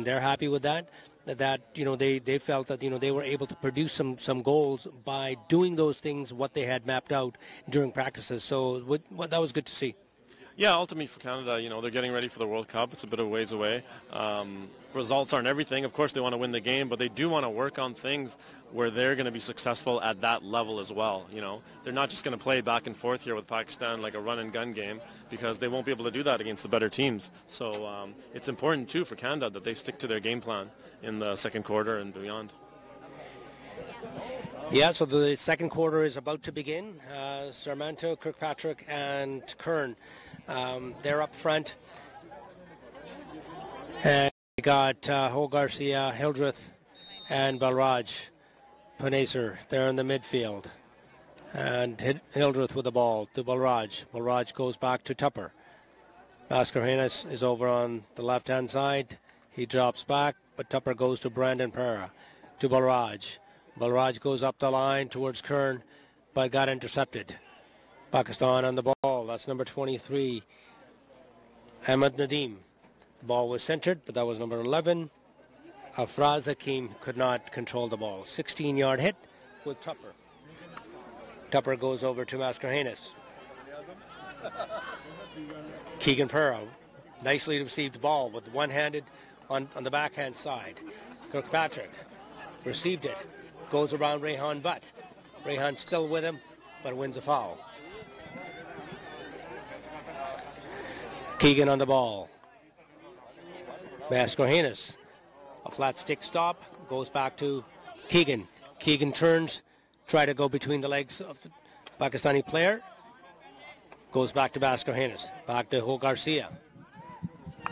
they're happy with that. They felt that they were able to produce some goals by doing those things what they had mapped out during practices. So that was good to see. Yeah, ultimately for Canada, they're getting ready for the World Cup. It's a bit of a ways away. Results aren't everything. Of course, they want to win the game, but they do want to work on things where they're going to be successful at that level as well. They're not just going to play back and forth here with Pakistan like a run-and-gun game because they won't be able to do that against the better teams. So it's important, too, for Canada that they stick to their game plan in the second quarter and beyond. Yeah, so the second quarter is about to begin. Sarmanto, Kirkpatrick, and Kern. They're up front. And we got Ho Garcia, Hildreth, and Balraj. Paneser, they're in the midfield. And Hildreth with the ball to Balraj. Balraj goes back to Tupper. Mascarenas is over on the left-hand side. He drops back, but Tupper goes to Brandon Pera. To Balraj. Balraj goes up the line towards Kern, but got intercepted. Pakistan on the ball. That's number 23, Ahmed Nadeem. The ball was centered, but that was number 11. Afraz Hakim could not control the ball. 16-yard hit with Tupper. Tupper goes over to Mascarenas. Keegan Pera nicely received the ball with one-handed on the backhand side. Kirkpatrick received it. Goes around Rehan Butt. Rehan still with him, but wins a foul. Keegan on the ball. Mascarenas. A flat stick stop. Goes back to Keegan. Keegan turns. Try to go between the legs of the Pakistani player. Goes back to Mascarenas. Back to Ho Garcia.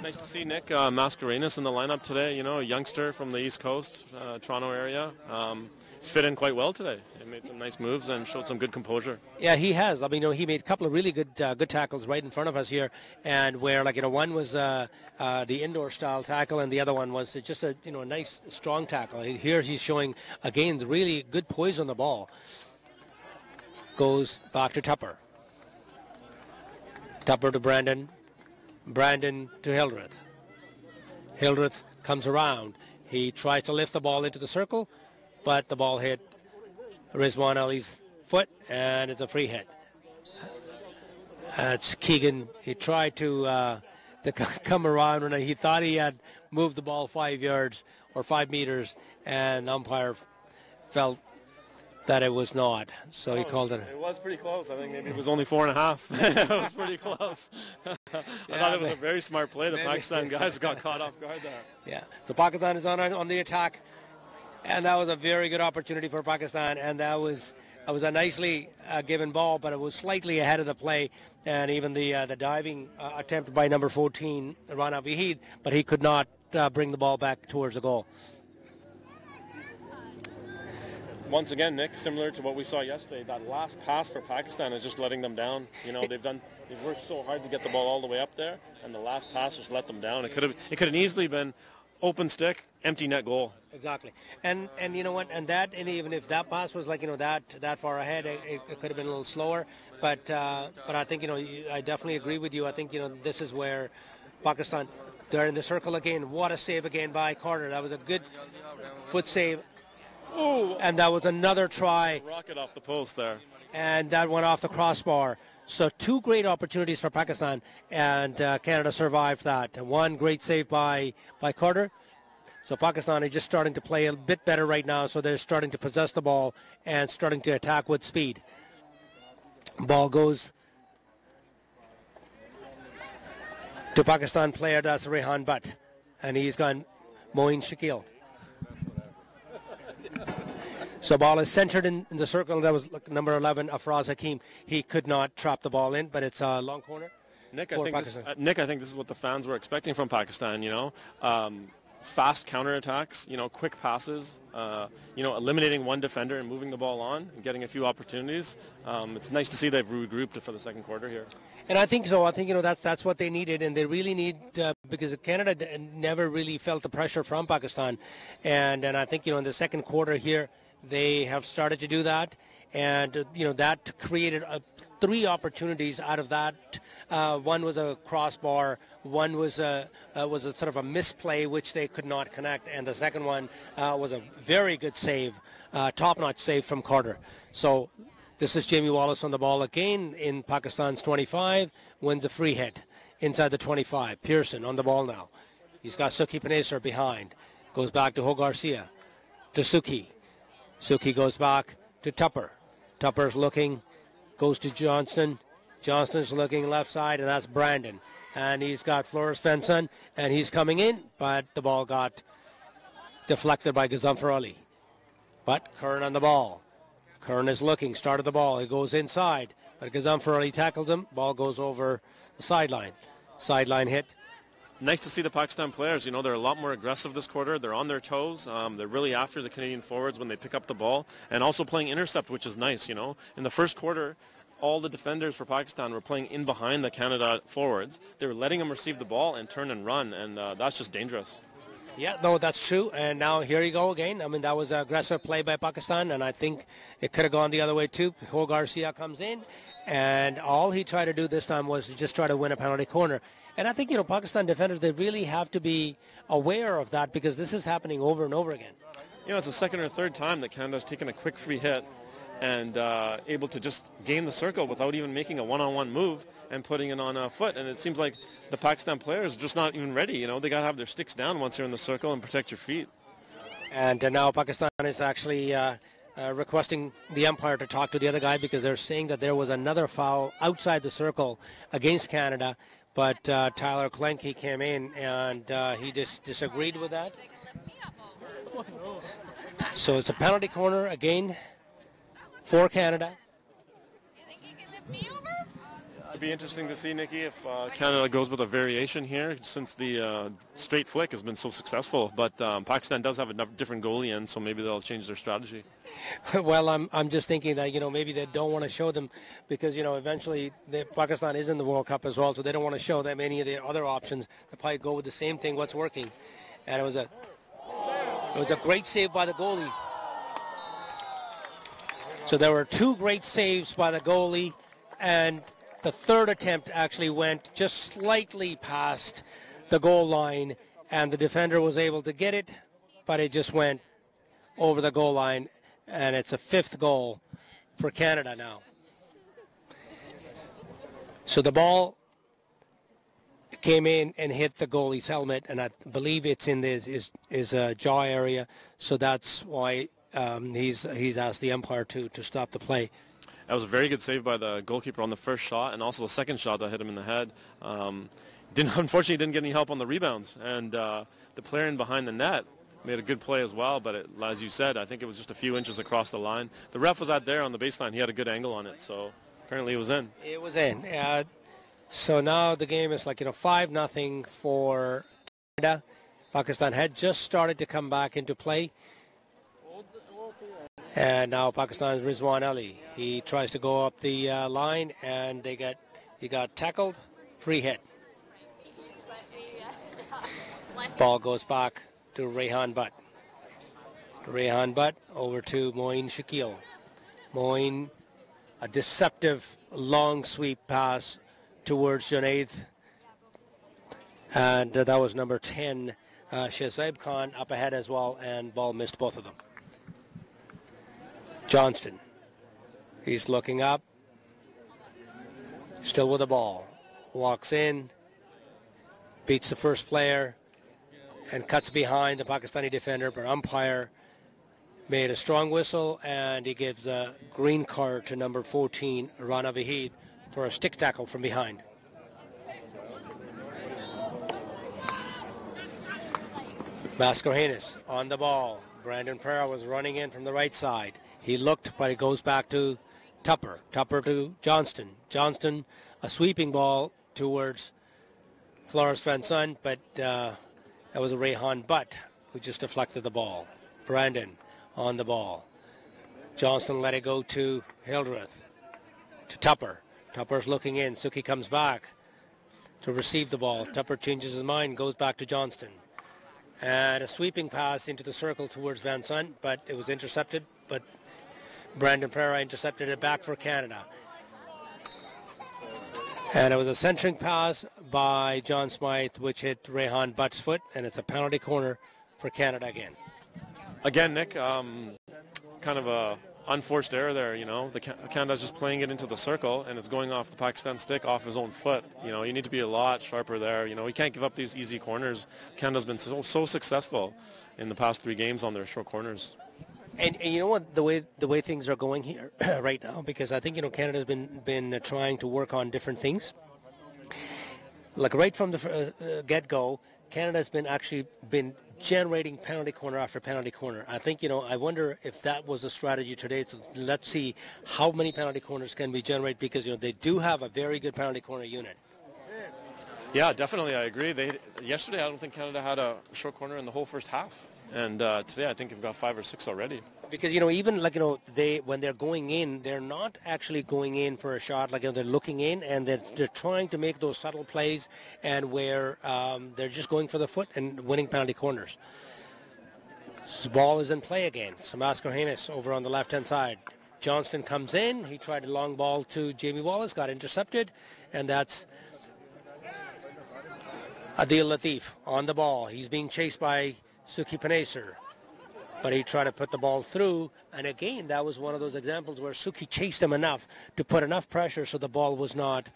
Nice to see Nick Mascarenas in the lineup today. A youngster from the East Coast, Toronto area. He's fit in quite well today. He made some nice moves and showed some good composure. Yeah, he has. I mean, he made a couple of really good tackles right in front of us here, and where one was the indoor style tackle, and the other one was just a nice strong tackle. Here he's showing again the really good poise on the ball. Goes back to Tupper. Tupper to Brandon. Brandon to Hildreth. Hildreth comes around. He tries to lift the ball into the circle, but the ball hit Rizwan Ali's foot, and it's a free hit. It's Keegan. He tried to come around, and he thought he had moved the ball 5 yards or 5 meters, and the umpire felt that it was not, so he called it. It was pretty close. I think maybe it was only 4.5. It was pretty close. I thought it was a very smart play. The Pakistan guys got caught off guard there. Yeah, so Pakistan is on the attack, and that was a very good opportunity for Pakistan, and that was a nicely given ball, but it was slightly ahead of the play, and even the diving attempt by number 14, Rana Vahid, but he could not bring the ball back towards the goal. Once again, Nick, similar to what we saw yesterday, that last pass for Pakistan is just letting them down. They've worked so hard to get the ball all the way up there, and the last pass just let them down. It could have easily been open stick, empty net goal. Exactly. And you know what? And that, and even if that pass was like, you know, that far ahead, it could have been a little slower. But I think, you know, I definitely agree with you. I think, you know, this is where Pakistan, they're in the circle again. What a save again by Carter. That was a good foot save. Ooh. And that was another try. Rocket off the post there. And that went off the crossbar. So two great opportunities for Pakistan, and Canada survived that. One great save by Carter. So Pakistan is just starting to play a bit better right now, so they're starting to possess the ball and starting to attack with speed. Ball goes to Pakistan player, that's Rehan Butt, and he's gone Moeen Shakil. So ball is centered in the circle. That was number 11, Afraz Hakim. He could not trap the ball in, but it's a long corner. Nick, I think this is what the fans were expecting from Pakistan, you know. Fast counterattacks, you know, quick passes, you know, eliminating one defender and moving the ball on and getting a few opportunities. It's nice to see they've regrouped for the second quarter here. And I think so. I think, you know, that's what they needed, and they really need, because Canada never really felt the pressure from Pakistan. And I think, you know, in the second quarter here, they have started to do that. And, you know, that created 3 opportunities out of that. One was a crossbar. One was a sort of a misplay, which they could not connect. And the second one was a very good save, top-notch save from Carter. So this is Jamie Wallace on the ball again in Pakistan's 25, wins a free hit inside the 25. Pearson on the ball now. He's got Suki Panesar behind. Goes back to Ho Garcia. To Suki. Suki goes back to Tupper. Tupper's looking, goes to Johnston. Johnston's looking left side, and that's Brandon. And he's got Flores Svensson, and he's coming in, but the ball got deflected by Gazanfar Ali. But Kern on the ball. Kern is looking, started the ball. He goes inside, but Gazanfar Ali tackles him. Ball goes over the sideline. Sideline hit. Nice to see the Pakistan players. You know, they're a lot more aggressive this quarter. They're on their toes. They're really after the Canadian forwards when they pick up the ball, and also playing intercept, which is nice, you know. In the first quarter, all the defenders for Pakistan were playing in behind the Canada forwards. They were letting them receive the ball and turn and run, and that's just dangerous. Yeah, no, that's true. And now here you go again. I mean, that was an aggressive play by Pakistan, and I think it could have gone the other way too. Ho Garcia comes in, and all he tried to do this time was to just try to win a penalty corner. And I think, you know, Pakistan defenders, they really have to be aware of that, because this is happening over and over again. You know, it's the second or third time that Canada's taken a quick free hit and able to just gain the circle without even making a one-on-one move and putting it on a foot. And it seems like the Pakistan players are just not even ready. You know, they got to have their sticks down once you're in the circle and protect your feet. And now Pakistan is actually requesting the umpire to talk to the other guy, because they're saying that there was another foul outside the circle against Canada. But Tyler Klenke came in, and he disagreed with that. So it's a penalty corner again for Canada. It'd be interesting to see, Nikki, if Canada goes with a variation here, since the straight flick has been so successful. But Pakistan does have a different goalie in, so maybe they'll change their strategy. Well, I'm just thinking that, you know, maybe they don't want to show them, because, you know, eventually Pakistan is in the World Cup as well, so they don't want to show them any of the other options. They probably go with the same thing, what's working. And it was a great save by the goalie. So there were 2 great saves by the goalie, and the third attempt actually went just slightly past the goal line, and the defender was able to get it, but it just went over the goal line, and it's a 5th goal for Canada now. So the ball came in and hit the goalie's helmet, and I believe it's in his jaw area, so that's why he's asked the umpire to stop the play. That was a very good save by the goalkeeper on the first shot, and also the second shot that hit him in the head. Unfortunately didn't get any help on the rebounds, and the player in behind the net made a good play as well, but as you said, I think it was just a few inches across the line. The ref was out there on the baseline. He had a good angle on it, so apparently it was in. It was in. So now the game is 5-0 for Canada. Pakistan had just started to come back into play. And now Pakistan's Rizwan Ali. He tries to go up the line, and he got tackled, free hit. Ball goes back to Rehan Butt. Rehan Butt over to Moin Shakil. Moin, a deceptive long sweep pass towards Junaid. And that was number 10, Shahzaib Khan, up ahead as well, and ball missed both of them. Johnston, he's looking up, still with the ball. Walks in, beats the first player, and cuts behind the Pakistani defender, but umpire made a strong whistle, and he gives the green card to number 14, Rana Vahid, for a stick tackle from behind. Mascarenas on the ball. Brandon Pereira was running in from the right side. He looked, but it goes back to Tupper. Tupper to Johnston. Johnston, a sweeping ball towards Flores Van Son, but that was a Rehan Butt who just deflected the ball. Brandon on the ball. Johnston let it go to Hildreth. To Tupper. Tupper's looking in. Suki comes back to receive the ball. Tupper changes his mind, goes back to Johnston. And a sweeping pass into the circle towards Van Son, but it was intercepted. But Brandon Pereira intercepted it back for Canada. And it was a centering pass by John Smythe, which hit Rehan Butt's foot, and it's a penalty corner for Canada again. Again, Nick, kind of a unforced error there, you know. Canada's just playing it into the circle, and it's going off the Pakistan stick off his own foot. You know, you need to be a lot sharper there. You know, you can't give up these easy corners. Canada's been so successful in the past 3 games on their short corners. And you know what, the way things are going here right now, because I think, you know, Canada's been trying to work on different things. Like right from the get-go, Canada's been generating penalty corner after penalty corner. I think, you know, I wonder if that was a strategy today. So let's see how many penalty corners can be generated, because, you know, they do have a very good penalty corner unit. Yeah, definitely, I agree. Yesterday, I don't think Canada had a short corner in the whole first half. And today, I think they've got 5 or 6 already. Because, you know, even like, you know, when they're going in, they're not actually going in for a shot. Like, you know, they're looking in, and they're trying to make those subtle plays, and where they're just going for the foot and winning penalty corners. So ball is in play again. Mascarenas over on the left-hand side. Johnston comes in. He tried a long ball to Jamie Wallace, got intercepted, and that's Adil Latif on the ball. He's being chased by Suki Paneser, but he tried to put the ball through, and again, that was one of those examples where Suki chased him enough to put enough pressure so the ball was not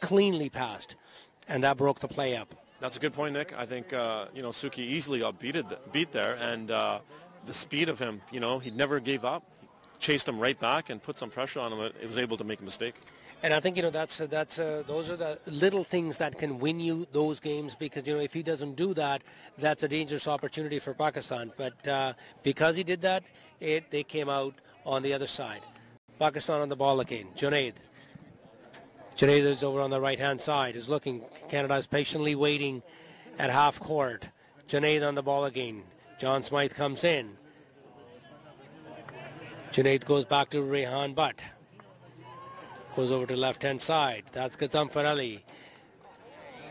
cleanly passed, and that broke the play up. That's a good point, Nick. I think, you know, Suki easily got beat there, and the speed of him, you know, he never gave up, chased him right back and put some pressure on him. It was able to make a mistake. And I think, you know, those are the little things that can win you those games, because, you know, if he doesn't do that, that's a dangerous opportunity for Pakistan. But because he did that, they came out on the other side. Pakistan on the ball again. Junaid. Junaid is over on the right-hand side, is looking. Canada is patiently waiting at half court. Junaid on the ball again. John Smythe comes in. Junaid goes back to Rehan Butt. Goes over to left-hand side. That's Gazamfar Ali.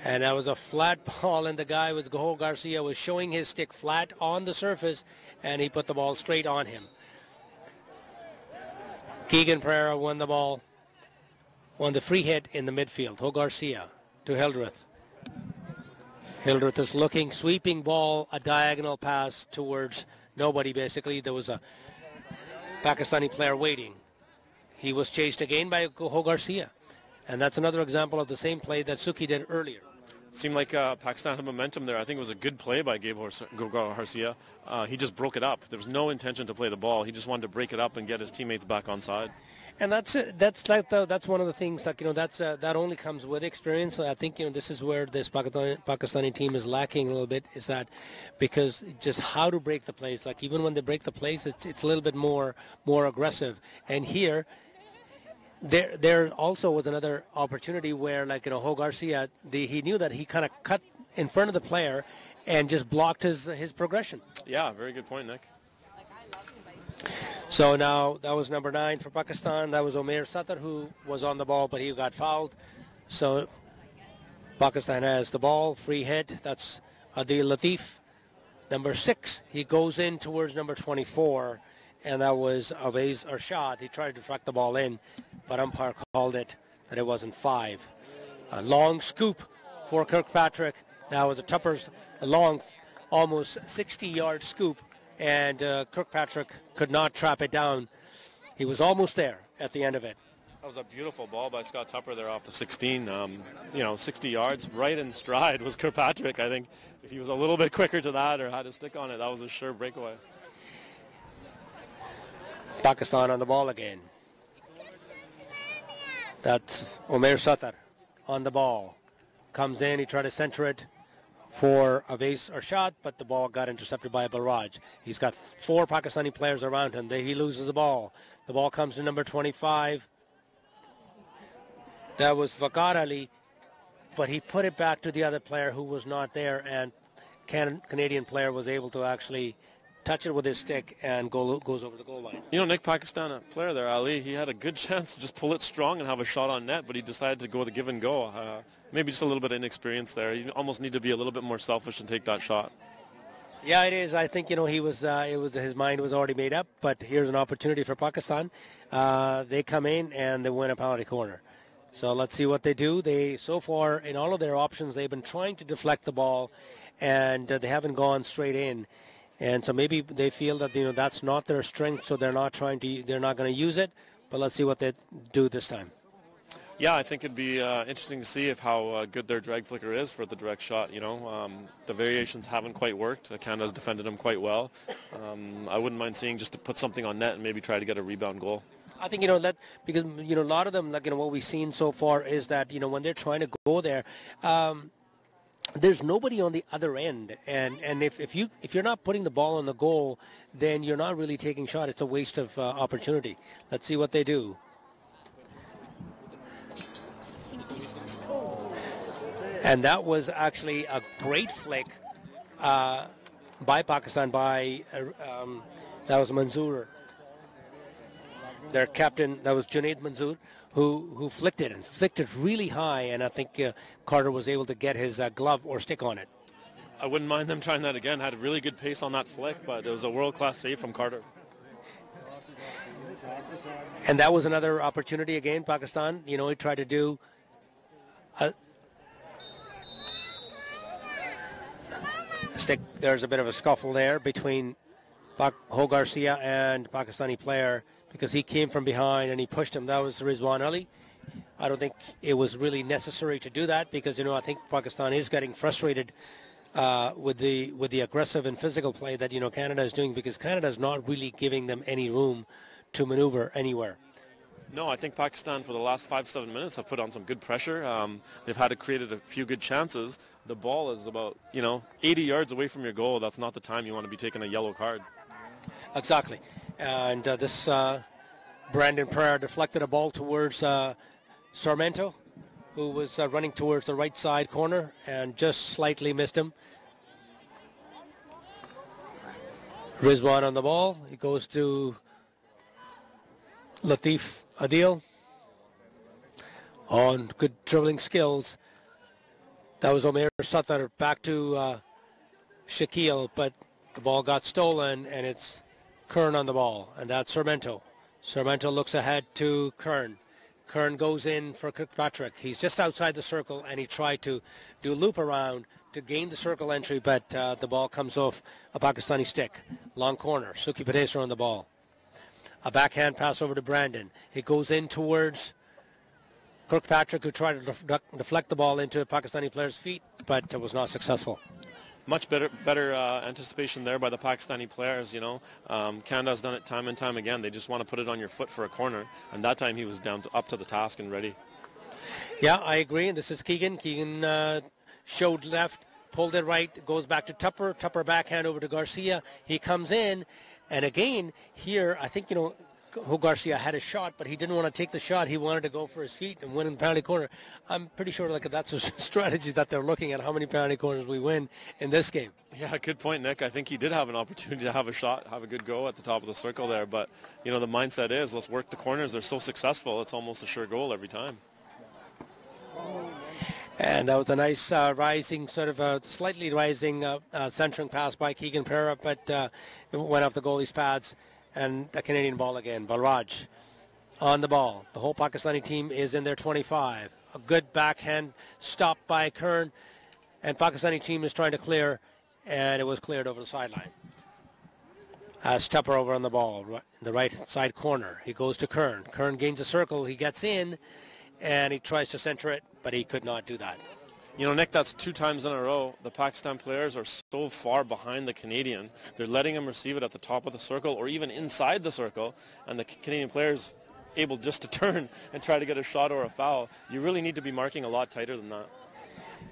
And that was a flat ball, and the guy with Goho Garcia was showing his stick flat on the surface, and he put the ball straight on him. Keegan Pereira won the ball, won the free hit in the midfield. Ho Garcia to Hildreth. Hildreth is looking, sweeping ball, a diagonal pass towards nobody, basically. There was a Pakistani player waiting. He was chased again by Ho Garcia. And that's another example of the same play that Suki did earlier. It seemed like Pakistan had momentum there. I think it was a good play by Gabe Garcia. He just broke it up. There was no intention to play the ball. He just wanted to break it up and get his teammates back on side. And that's one of the things that, you know, that only comes with experience. I think, you know, this is where this Pakistani team is lacking a little bit, is that because just how to break the plays. Like, even when they break the plays, it's a little bit more aggressive. And here, there also was another opportunity where, like, you know, Ho Garcia, he knew that he kind of cut in front of the player and just blocked his progression. Yeah, very good point, Nick. So now that was number 9 for Pakistan. That was Omer Sattar, who was on the ball, but he got fouled. So Pakistan has the ball, free hit. That's Adil Latif, number 6. He goes in towards number 24, and that was Awais Arshad. He tried to deflect the ball in, but umpire called it that it wasn't 5. A long scoop for Kirkpatrick. That was a long, almost 60-yard scoop, and Kirkpatrick could not trap it down. He was almost there at the end of it. That was a beautiful ball by Scott Tupper there off the 16. 60 yards right in stride was Kirkpatrick. I think if he was a little bit quicker to that or had a stick on it, that was a sure breakaway. Pakistan on the ball again. That's Umair Sattar on the ball. Comes in, he tried to center it for Awais Arshad, but the ball got intercepted by Balraj. He's got 4 Pakistani players around him. He loses the ball. The ball comes to number 25. That was Waqar Ali, but he put it back to the other player who was not there, and Canadian player was able to actually touch it with his stick and goes over the goal line. Nick Pakistan player there, Ali, he had a good chance to just pull it strong and have a shot on net, but he decided to go with a give and go. Maybe just a little bit of inexperience there. You almost need to be a little bit more selfish and take that shot. Yeah, it is. I think, he was, his mind was already made up, but here's an opportunity for Pakistan. They come in and they win a penalty corner. So let's see what they do. So far, in all of their options, they've been trying to deflect the ball, and they haven't gone straight in. And so maybe they feel that that's not their strength, so they're not going to use it. But let's see what they do this time. Yeah, I think it'd be interesting to see how good their drag flicker is for the direct shot. The variations haven't quite worked. Canada's defended them quite well. I wouldn't mind seeing just to put something on net and maybe try to get a rebound goal. I think, because, a lot of them, what we've seen so far is that, when they're trying to go there, there's nobody on the other end. And if you're not putting the ball on the goal, then you're not really taking shot. It's a waste of opportunity. Let's see what they do. And that was actually a great flick by Pakistan, that was Manzoor. Their captain, that was Junaid Manzoor, who flicked it really high, and I think Carter was able to get his glove or stick on it. I wouldn't mind them trying that again. Had a really good pace on that flick, but it was a world-class save from Carter. And that was another opportunity again, Pakistan. He tried to do a stick. There's a bit of a scuffle there between Ho Garcia and Pakistani player, because he came from behind and he pushed him. That was Rizwan Ali. I don't think it was really necessary to do that, because I think Pakistan is getting frustrated with the aggressive and physical play that Canada is doing, because Canada is not really giving them any room to maneuver anywhere. No, I think Pakistan for the last 5-7 minutes have put on some good pressure. They've had created a few good chances. The ball is about 80 yards away from your goal. That's not the time you want to be taking a yellow card. Exactly. And this Brandon Pereira deflected a ball towards Sarmento, who was running towards the right side corner, and just slightly missed him. Rizwan on the ball. He goes to Latif Adil on good dribbling skills. That was Umair Sattar back to Shaquille, but the ball got stolen, and it's Kern on the ball, and that's Sarmento. Sarmento looks ahead to Kern. Kern goes in for Kirkpatrick. He's just outside the circle, and he tried to do a loop around to gain the circle entry, but the ball comes off a Pakistani stick. Long corner. Suki Padesar on the ball. A backhand pass over to Brandon. It goes in towards Kirkpatrick, who tried to deflect the ball into a Pakistani player's feet, but was not successful. Much better anticipation there by the Pakistani players. Canada's done it time and time again. They just want to put it on your foot for a corner, and that time he was up to the task and ready. Yeah, I agree. And this is Keegan. Keegan showed left, pulled it right, goes back to Tupper. Tupper backhand over to Garcia. He comes in, and again here, I think Ho Garcia had a shot, but he didn't want to take the shot. He wanted to go for his feet and win in the penalty corner. I'm pretty sure that's a strategy that they're looking at, how many penalty corners we win in this game. Yeah, good point, Nick. I think he did have an opportunity to have a shot, have a good go at the top of the circle there. But, the mindset is, let's work the corners. They're so successful. It's almost a sure goal every time. And that was a nice rising, sort of a slightly rising centering pass by Keegan Pereira, but it went off the goalie's pads, and a Canadian ball again. Balraj on the ball. The whole Pakistani team is in their 25. A good backhand stop by Kern, and Pakistani team is trying to clear, and it was cleared over the sideline. Has Tupper over on the ball, in the right side corner. He goes to Kern. Kern gains a circle. He gets in, and he tries to center it, but he could not do that. You know, Nick, that's 2 times in a row. The Pakistan players are so far behind the Canadian. They're letting him receive it at the top of the circle or even inside the circle, and the Canadian players able just to turn and try to get a shot or a foul. You really need to be marking a lot tighter than that.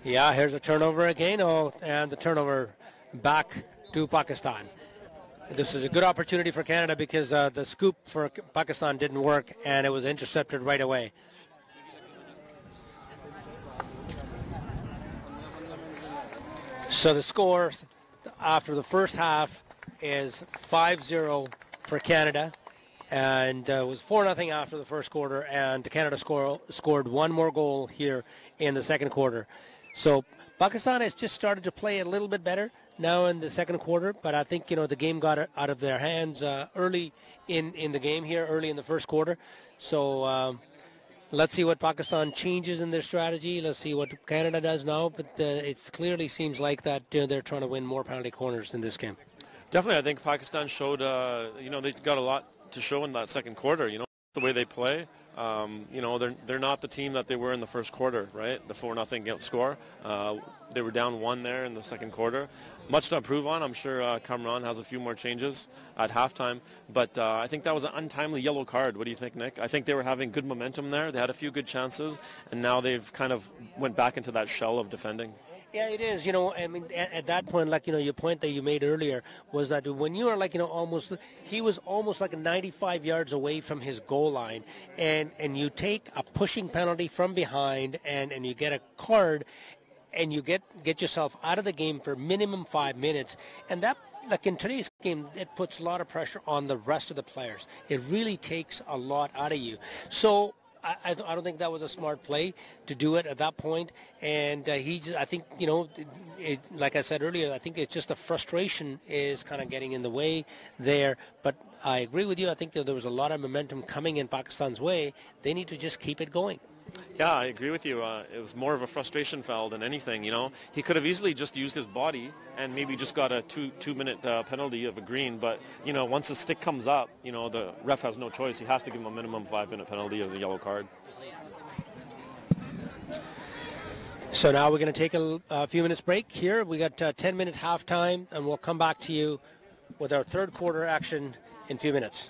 Yeah, here's a turnover again, and the turnover back to Pakistan. This is a good opportunity for Canada because the scoop for Pakistan didn't work, and it was intercepted right away. So the score after the first half is 5-0 for Canada, and it was 4-0 after the first quarter, and Canada scored one more goal here in the second quarter. So Pakistan has just started to play a little bit better now in the second quarter, but I think, the game got out of their hands early in the game here, early in the first quarter. So let's see what Pakistan changes in their strategy. Let's see what Canada does now, but it clearly seems like that they're trying to win more penalty corners in this game. Definitely, I think Pakistan showed, they got a lot to show in that second quarter, the way they play. They're not the team that they were in the first quarter, right? The 4-0 score. They were down 1 there in the second quarter. Much to improve on. I'm sure Kamran has a few more changes at halftime. But I think that was an untimely yellow card. What do you think, Nick? I think they were having good momentum there. They had a few good chances, and now they've kind of went back into that shell of defending. Yeah, it is. I mean, at that point, your point that you made earlier was that when you are he was almost like 95 yards away from his goal line, and you take a pushing penalty from behind, and you get a card, and you get yourself out of the game for minimum 5 minutes, and that, like in today's game, it puts a lot of pressure on the rest of the players. It really takes a lot out of you. So I don't think that was a smart play to do it at that point. And I think, like I said earlier, I think it's just the frustration is kind of getting in the way there. But I agree with you. I think that there was a lot of momentum coming in Pakistan's way. They need to just keep it going. Yeah, I agree with you. It was more of a frustration foul than anything, He could have easily just used his body and maybe just got a two-minute penalty of a green. But, once the stick comes up, the ref has no choice. He has to give him a minimum 5-minute penalty of a yellow card. So now we're going to take a few minutes break here. We got 10-minute halftime, and we'll come back to you with our third quarter action in a few minutes.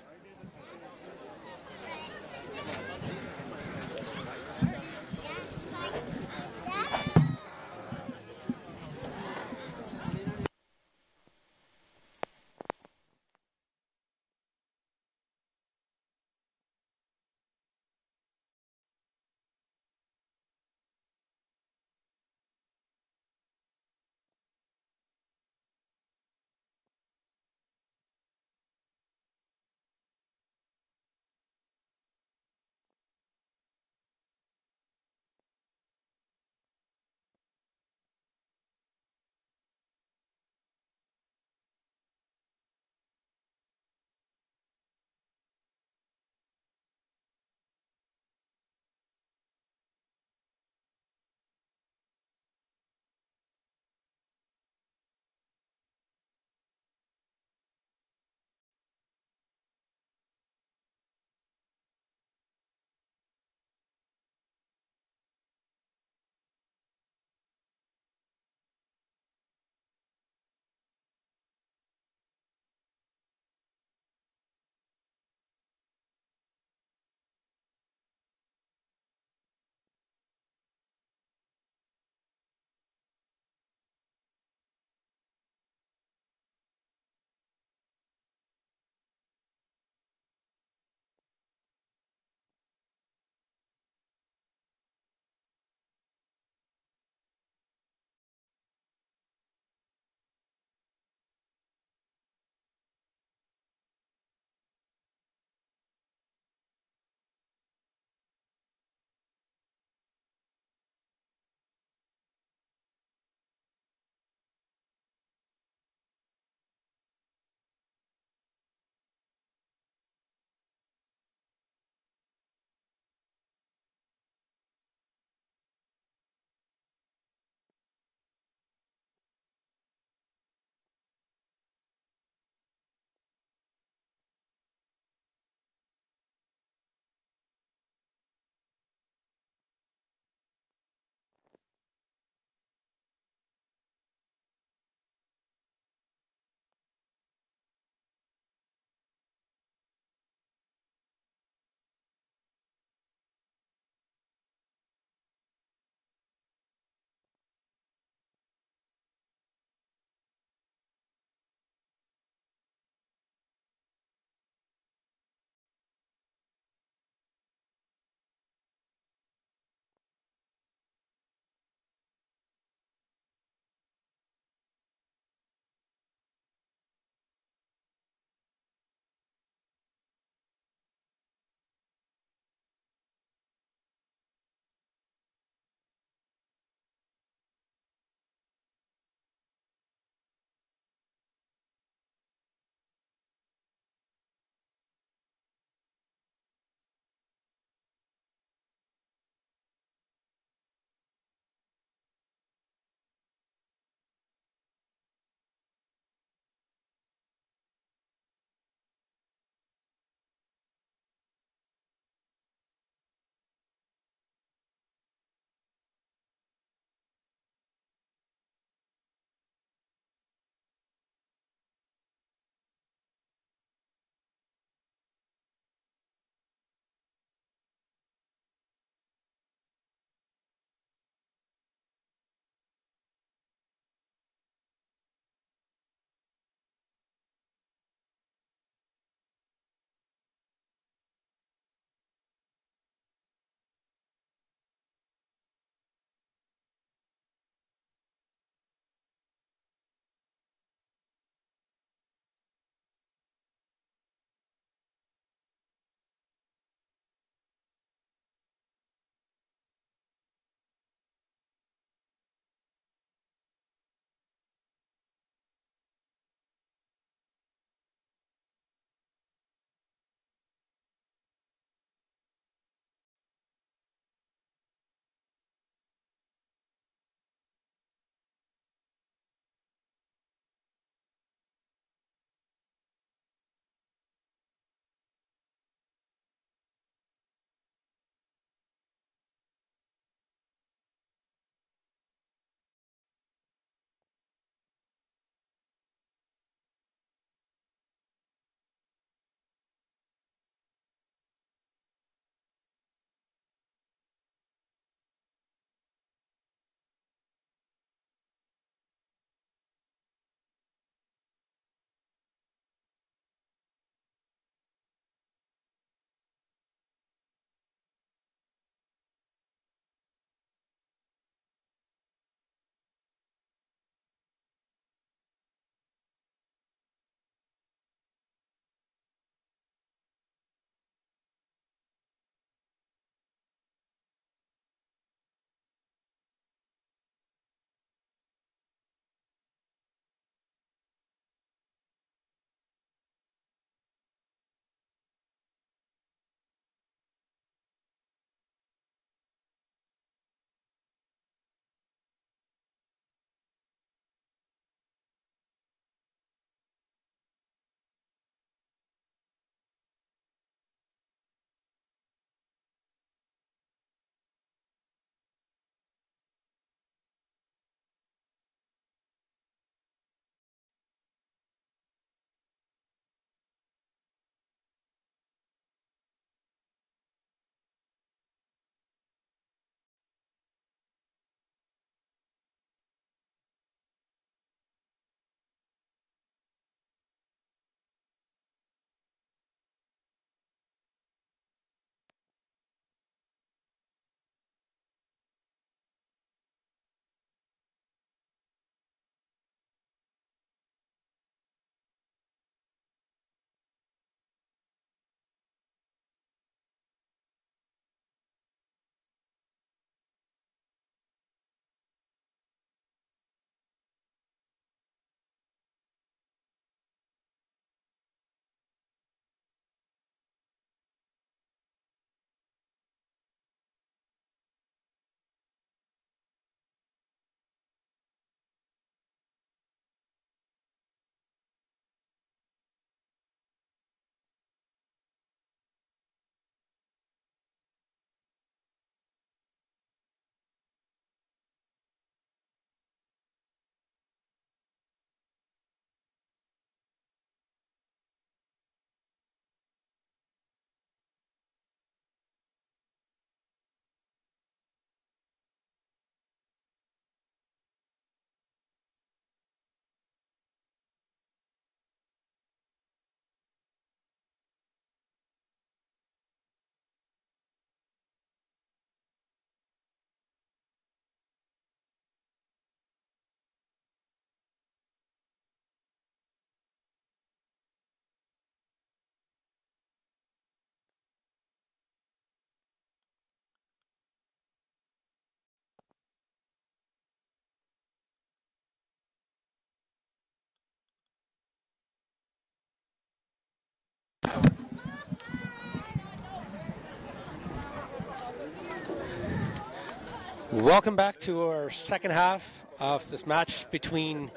Welcome back to our second half of this match between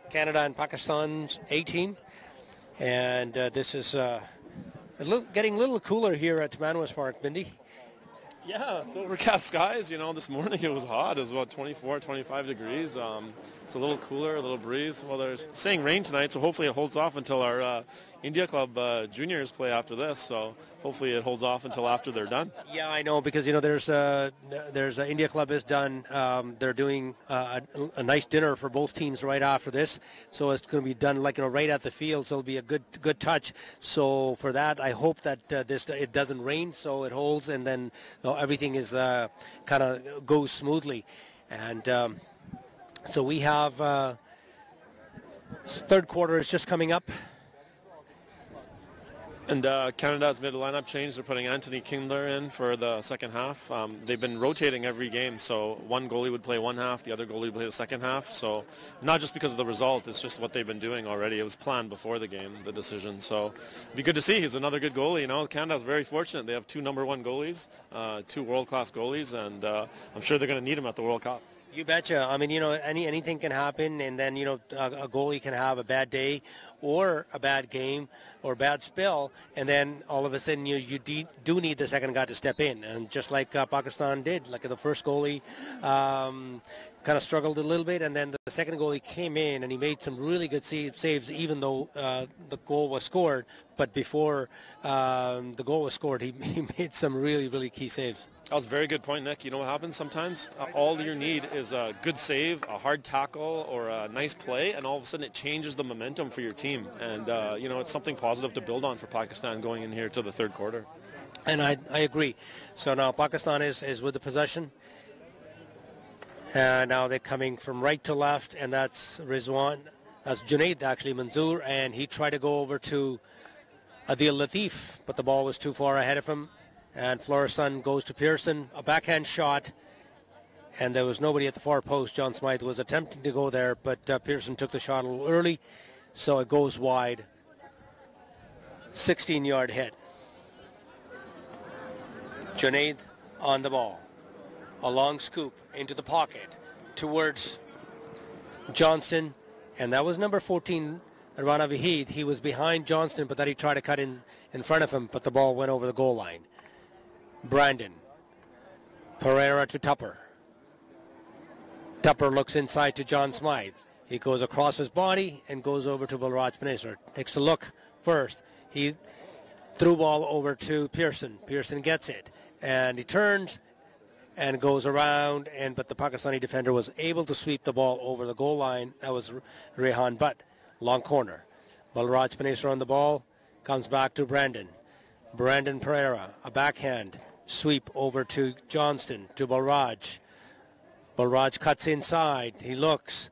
Canada and Pakistan's A team. And this is getting a little cooler here at Timanawis Park, Bindi. Yeah, it's overcast skies. You know, this morning it was hot. It was about 24, 25 degrees. It's a little cooler, a little breeze. Well, they're saying rain tonight, so hopefully it holds off until our India Club juniors play after this. So hopefully it holds off until after they're done. Yeah, I know, because, you know, there's India Club is done. They're doing a nice dinner for both teams right after this. So it's going to be done, like, you know, right at the field. So it'll be a good touch. So for that, I hope that it doesn't rain, so it holds, and then, you know, everything is kind of goes smoothly. And so we have third quarter is just coming up. And Canada's mid lineup change. They're putting Anthony Kindler in for the second half. They've been rotating every game, so one goalie would play one half, the other goalie would play the second half. So not just because of the result, it's just what they've been doing already. It was planned before the game, the decision. So it'd be good to see. He's another good goalie. You know, Canada's very fortunate. They have two number one goalies, two world-class goalies, and I'm sure they're going to need him at the World Cup. You betcha. I mean, you know, anything can happen, and then, you know, a goalie can have a bad day or a bad game or a bad spell, and then all of a sudden you do need the second guy to step in. And just like Pakistan did, like the first goalie kind of struggled a little bit, and then the second goalie came in and he made some really good saves, even though the goal was scored. But before the goal was scored, he made some really, really key saves. That was a very good point, Nick. You know what happens sometimes? All you need is a good save, a hard tackle, or a nice play, and all of a sudden it changes the momentum for your team. And, you know, it's something positive to build on for Pakistan going in here to the third quarter. And I agree. So now Pakistan is with the possession. Now they're coming from right to left, and that's Rizwan. That's Junaid, actually, Manzoor, and he tried to go over to Adil Latif, but the ball was too far ahead of him. And Florisan goes to Pearson, a backhand shot, and there was nobody at the far post. John Smythe was attempting to go there, but Pearson took the shot a little early, so it goes wide. 16-yard hit. Junaid on the ball. A long scoop into the pocket towards Johnston, and that was number 14, Rana Vahid. He was behind Johnston, but then he tried to cut in front of him, but the ball went over the goal line. Brandon. Pereira to Tupper. Tupper looks inside to John Smythe. He goes across his body and goes over to Balraj Panesar. Takes a look first. He threw ball over to Pearson. Pearson gets it, and he turns and goes around, but the Pakistani defender was able to sweep the ball over the goal line. That was Rehan Butt. Long corner. Balraj Panesar on the ball. Comes back to Brandon. Brandon Pereira, a backhand sweep over to Johnston, to Balraj. Balraj cuts inside. He looks,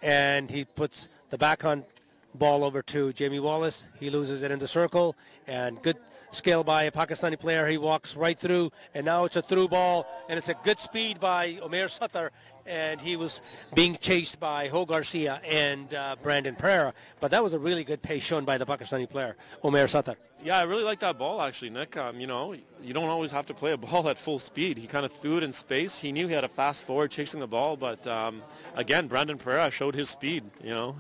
and he puts the backhand ball over to Jamie Wallace. He loses it in the circle, and good skill by a Pakistani player. He walks right through, and now it's a through ball, and it's a good speed by Omer Sattar, and he was being chased by Ho Garcia and Brandon Pereira. But that was a really good pace shown by the Pakistani player, Omer Sattar. Yeah, I really like that ball, actually, Nick. You know, you don't always have to play a ball at full speed. He kind of threw it in space. He knew he had a fast forward chasing the ball, but again, Brandon Pereira showed his speed, you know,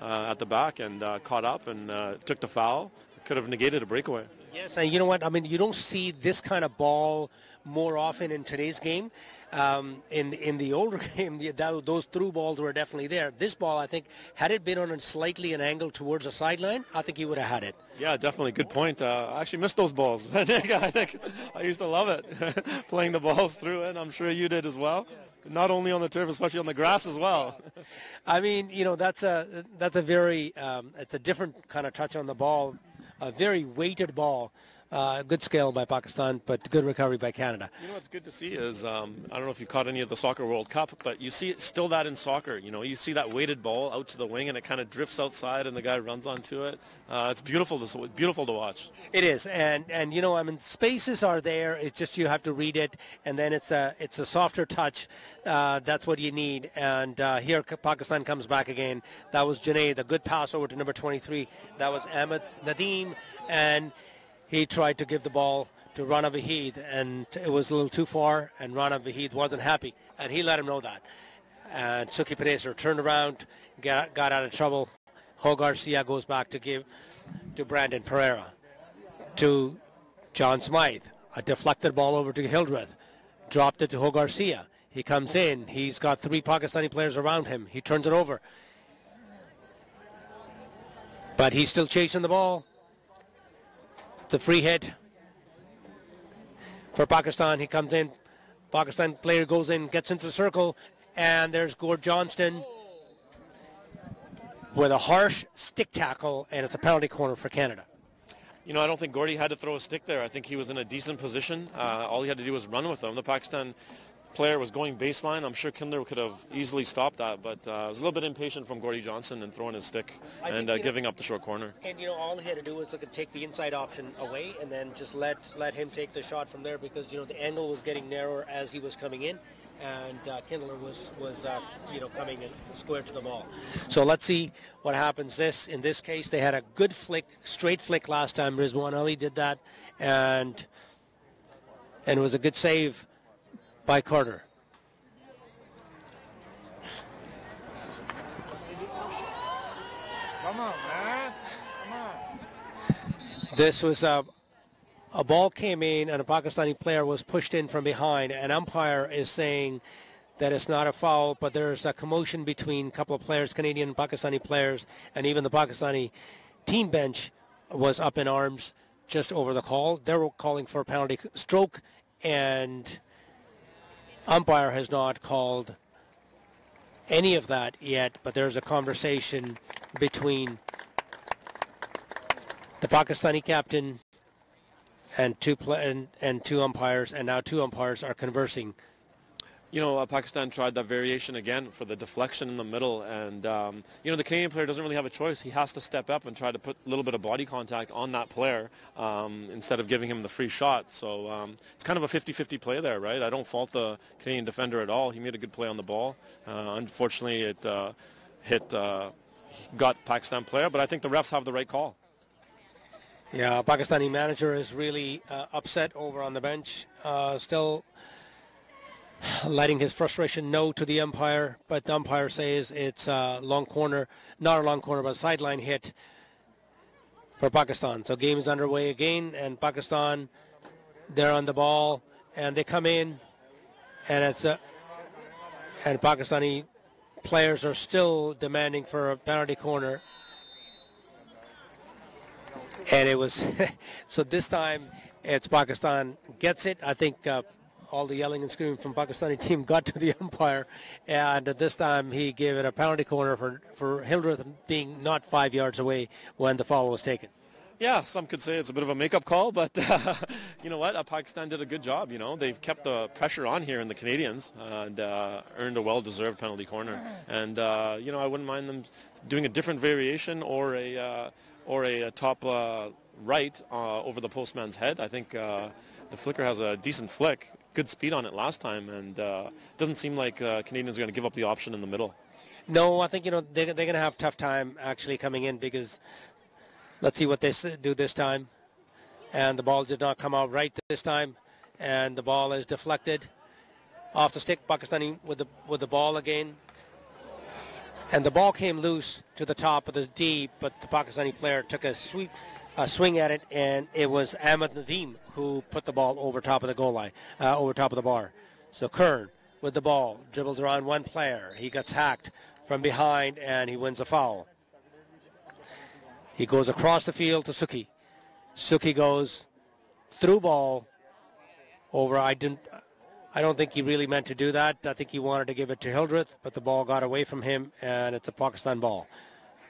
at the back, and caught up and took the foul. Could have negated a breakaway. Yes, and you know what? I mean, you don't see this kind of ball more often in today's game. In the older game, those through balls were definitely there. This ball, I think, had it been on slightly an angle towards the sideline, I think he would have had it. Yeah, definitely. Good point. I actually missed those balls. I think I used to love it, playing the balls through it. I'm sure you did as well. Not only on the turf, especially on the grass as well. I mean, you know, that's a very it's a different kind of touch on the ball. A very weighted ball. Good scale by Pakistan, but good recovery by Canada. You know what's good to see is, I don't know if you caught any of the Soccer World Cup, but you see still that in soccer. You know, you see that weighted ball out to the wing, and it kind of drifts outside, and the guy runs onto it. It's beautiful to watch. It is, and you know, I mean, spaces are there. It's just you have to read it, and then it's a softer touch. That's what you need. And here Pakistan comes back again. That was Junaid, a good pass over to number 23. That was Ahmed Nadeem, and he tried to give the ball to Rana Vahid, and it was a little too far, and Rana Vahid wasn't happy. and he let him know that. And Suki Padeser turned around, got out of trouble. Ho Garcia goes back to give to Brandon Pereira. To John Smythe. A deflected ball over to Hildreth. Dropped it to Ho Garcia. He comes in. He's got 3 Pakistani players around him. He turns it over. But he's still chasing the ball. It's a free hit for Pakistan. He comes in. Pakistan player goes in, gets into the circle, and there's Gord Johnston with a harsh stick tackle, and it's a penalty corner for Canada. You know, I don't think Gordy had to throw a stick there. I think he was in a decent position. All he had to do was run with them. The Pakistan player was going baseline. I'm sure Kindler could have easily stopped that, but I was a little bit impatient from Gordy Johnson and throwing his stick and giving up the short corner. And, all he had to do was look at take the inside option away and then just let him take the shot from there because, the angle was getting narrower as he was coming in. And Kindler was coming in square to the ball. So let's see what happens in this case. They had a good flick, straight flick last time. Rizwan Ali did that, and it was a good save by Carter. Come on, man. Come on. This was a ball came in and a Pakistani player was pushed in from behind. An umpire is saying that it's not a foul, but there's a commotion between a couple of players, Canadian and Pakistani players, and even the Pakistani team bench was up in arms just over the call. They were calling for a penalty stroke, and umpire has not called any of that yet, but there's a conversation between the Pakistani captain and two umpires, and now 2 umpires are conversing. Pakistan tried that variation again for the deflection in the middle, and the Canadian player doesn't really have a choice. He has to step up and try to put a little bit of body contact on that player instead of giving him the free shot. So it's kind of a 50-50 play there, right? I don't fault the Canadian defender at all. He made a good play on the ball. Unfortunately, it got Pakistan player, but I think the refs have the right call. Yeah, Pakistani manager is really upset over on the bench, still letting his frustration know to the umpire, but the umpire says it's a long corner, not a long corner, but a sideline hit for Pakistan. So game is underway again, and Pakistan, they're on the ball, and they come in, and and Pakistani players are still demanding for a penalty corner. And it was, so this time it's Pakistan gets it. I think all the yelling and screaming from Pakistani team got to the umpire. And this time he gave it a penalty corner for Hildreth being not 5 yards away when the foul was taken. Yeah, some could say it's a bit of a makeup call, but you know what? Pakistan did a good job. They've kept the pressure on here in the Canadians and earned a well-deserved penalty corner. And, I wouldn't mind them doing a different variation or a top right over the postman's head. I think the flicker has a decent flick, good speed on it last time, and it doesn't seem like Canadians are going to give up the option in the middle. No, I think, they're going to have a tough time actually coming in because let's see what they do this time. And the ball did not come out right this time, and the ball is deflected off the stick. Pakistani with the ball again. And the ball came loose to the top of the D, but the Pakistani player took a swing at it, and it was Ahmed Nadeem who put the ball over top of the goal line, over top of the bar. So Kern with the ball, dribbles around one player. He gets hacked from behind, and he wins a foul. He goes across the field to Suki. Suki goes through ball over. I don't think he really meant to do that. I think he wanted to give it to Hildreth, but the ball got away from him, and it's a Pakistan ball.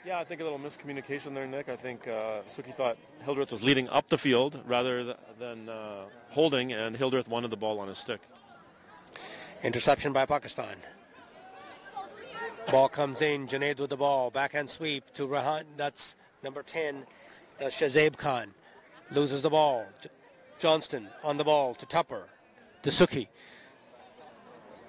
Yeah, I think a little miscommunication there, Nick. I think Suki thought Hildreth was leading up the field rather than holding, and Hildreth wanted the ball on his stick. Interception by Pakistan. Ball comes in. Junaid with the ball. Backhand sweep to Rahan. That's number 10, Shazeb Khan. Loses the ball. Johnston on the ball to Tupper. To Suki.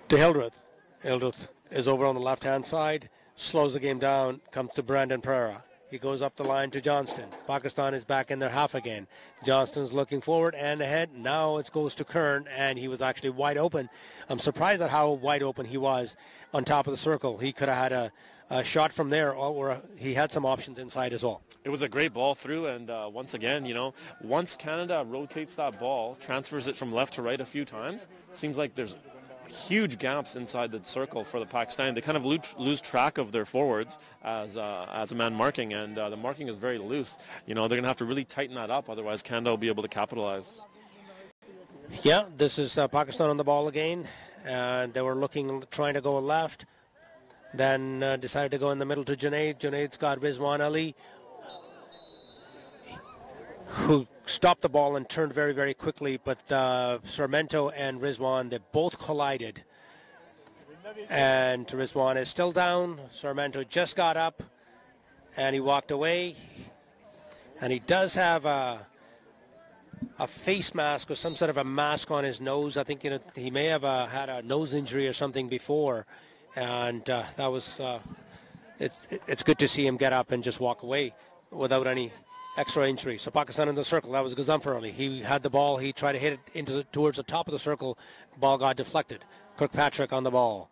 To Hildreth. Hildreth is over on the left-hand side. Slows the game down. Comes to Brandon Pereira. He goes up the line to Johnston. Pakistan is back in their half again. Johnston's looking forward and ahead. Now it goes to Kern, and he was actually wide open. I'm surprised at how wide open he was on top of the circle. He could have had a shot from there, or he had some options inside as well. It was a great ball through, and once again, once Canada rotates that ball, transfers it from left to right a few times, seems like there's huge gaps inside the circle for the Pakistani. They kind of lose track of their forwards as a man marking, and the marking is very loose. They're going to have to really tighten that up, otherwise Canada will be able to capitalize. Yeah, this is Pakistan on the ball again, and they were trying to go left, then decided to go in the middle to Junaid. Junaid's got Rizwan Ali, who stopped the ball and turned very, very quickly, but Sarmiento and Rizwan, they both collided. And Rizwan is still down. Sarmiento just got up, and he walked away. And he does have a face mask or some sort of a mask on his nose. I think he may have had a nose injury or something before. And that was, it's good to see him get up and just walk away without any extra injury. So Pakistan in the circle. That was Gazanfar Ali. He had the ball. He tried to hit it towards the top of the circle. Ball got deflected. Kirkpatrick on the ball.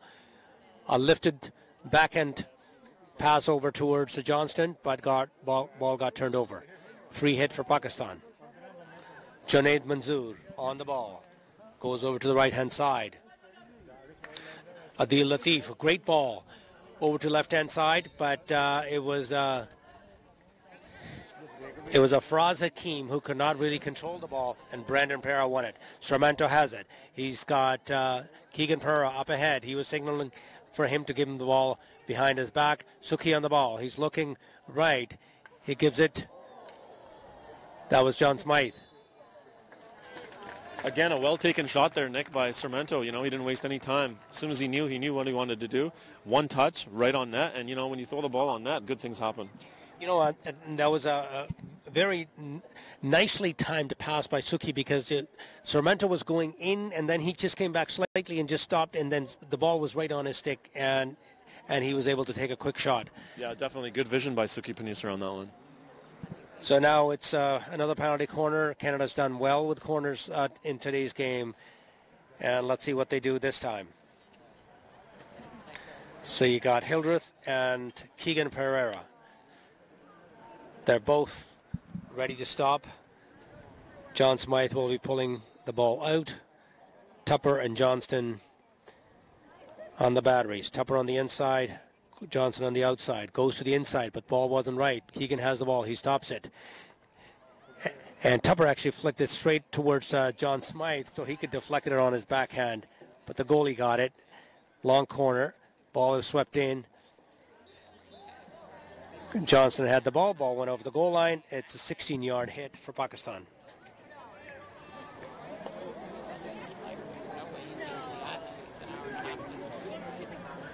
A lifted backhand pass over towards the Johnston, but ball got turned over. Free hit for Pakistan. Junaid Manzoor on the ball. Goes over to the right-hand side. Adil Latif, a great ball. Over to left-hand side, but it was a Faraz Hakim who could not really control the ball, and Brandon Pereira won it. Sarmiento has it. He's got Keegan Pereira up ahead. He was signaling for him to give him the ball behind his back. Suki on the ball. He's looking right. He gives it. That was John Smythe. Again, a well-taken shot there, Nick, by Sarmiento. He didn't waste any time. As soon as he knew what he wanted to do. One touch, right on net, and, when you throw the ball on net, good things happen. That was a very nicely timed pass by Suki, because Sarmiento was going in, and then he just came back slightly and just stopped, and then the ball was right on his stick, and he was able to take a quick shot. Yeah, definitely good vision by Suki Panisar on that one. So now it's another penalty corner. Canada's done well with corners in today's game, and let's see what they do this time. So you got Hildreth and Keegan Pereira. They're both ready to stop. John Smythe will be pulling the ball out. Tupper and Johnston on the batteries. Tupper on the inside, Johnson on the outside. Goes to the inside, but ball wasn't right. Keegan has the ball. He stops it. And Tupper actually flicked it straight towards John Smythe, so he could deflect it on his backhand. But the goalie got it. Long corner. Ball is swept in. Johnson had the ball. Ball went over the goal line. It's a 16-yard hit for Pakistan.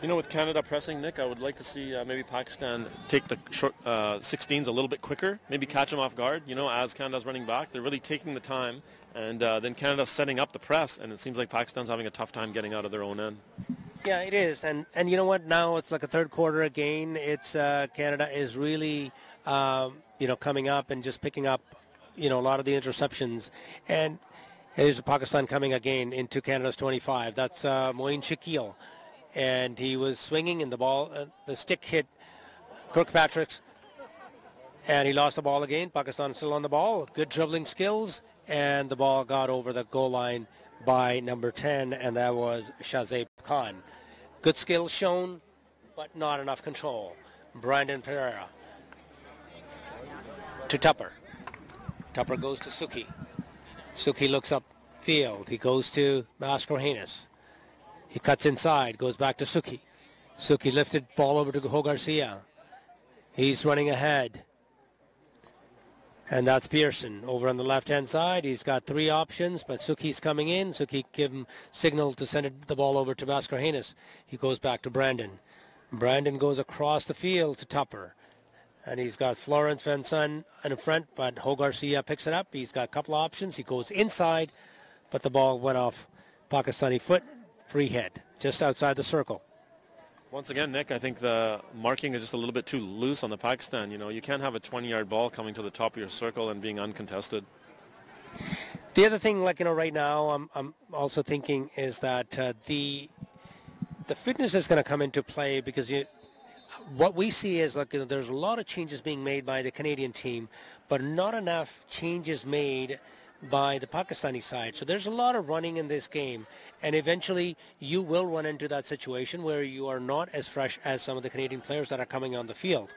With Canada pressing, Nick, I would like to see maybe Pakistan take the short 16s a little bit quicker, maybe catch them off guard, as Canada's running back. They're really taking the time, and then Canada's setting up the press, and it seems like Pakistan's having a tough time getting out of their own end. Yeah, it is. And you know what? Now it's like a third quarter again. It's Canada is really, coming up and just picking up, a lot of the interceptions. And here's Pakistan coming again into Canada's 25. That's Moeen Shakil. And he was swinging, and the ball, the stick hit Kirkpatrick's, and he lost the ball again. Pakistan still on the ball. Good dribbling skills, and the ball got over the goal line by number 10, and that was Shazib Khan. Good skills shown, but not enough control. Brandon Pereira to Tupper. Tupper goes to Suki. Suki looks upfield. He goes to Bhaskar Haynes. He cuts inside, goes back to Suki. Suki lifted ball over to Ho Garcia. He's running ahead. And that's Pearson over on the left-hand side. He's got three options, but Suki's coming in. Suki give him signal to send the ball over to Bhaskar Haynes. He goes back to Brandon. Brandon goes across the field to Tupper. And he's got Florence Van Son in front, but Ho Garcia picks it up. He's got a couple of options. He goes inside, but the ball went off Pakistani foot. Free hit, just outside the circle. Once again, Nick, I think the marking is just a little bit too loose on the Pakistan. You know, you can't have a 20-yard ball coming to the top of your circle and being uncontested. The other thing, like, you know, right now I'm also thinking is that the fitness is going to come into play because what we see is, like, you know, there's a lot of changes being made by the Canadian team, but not enough changes made by the Pakistani side. So there's a lot of running in this game, and eventually you will run into that situation where you are not as fresh as some of the Canadian players that are coming on the field.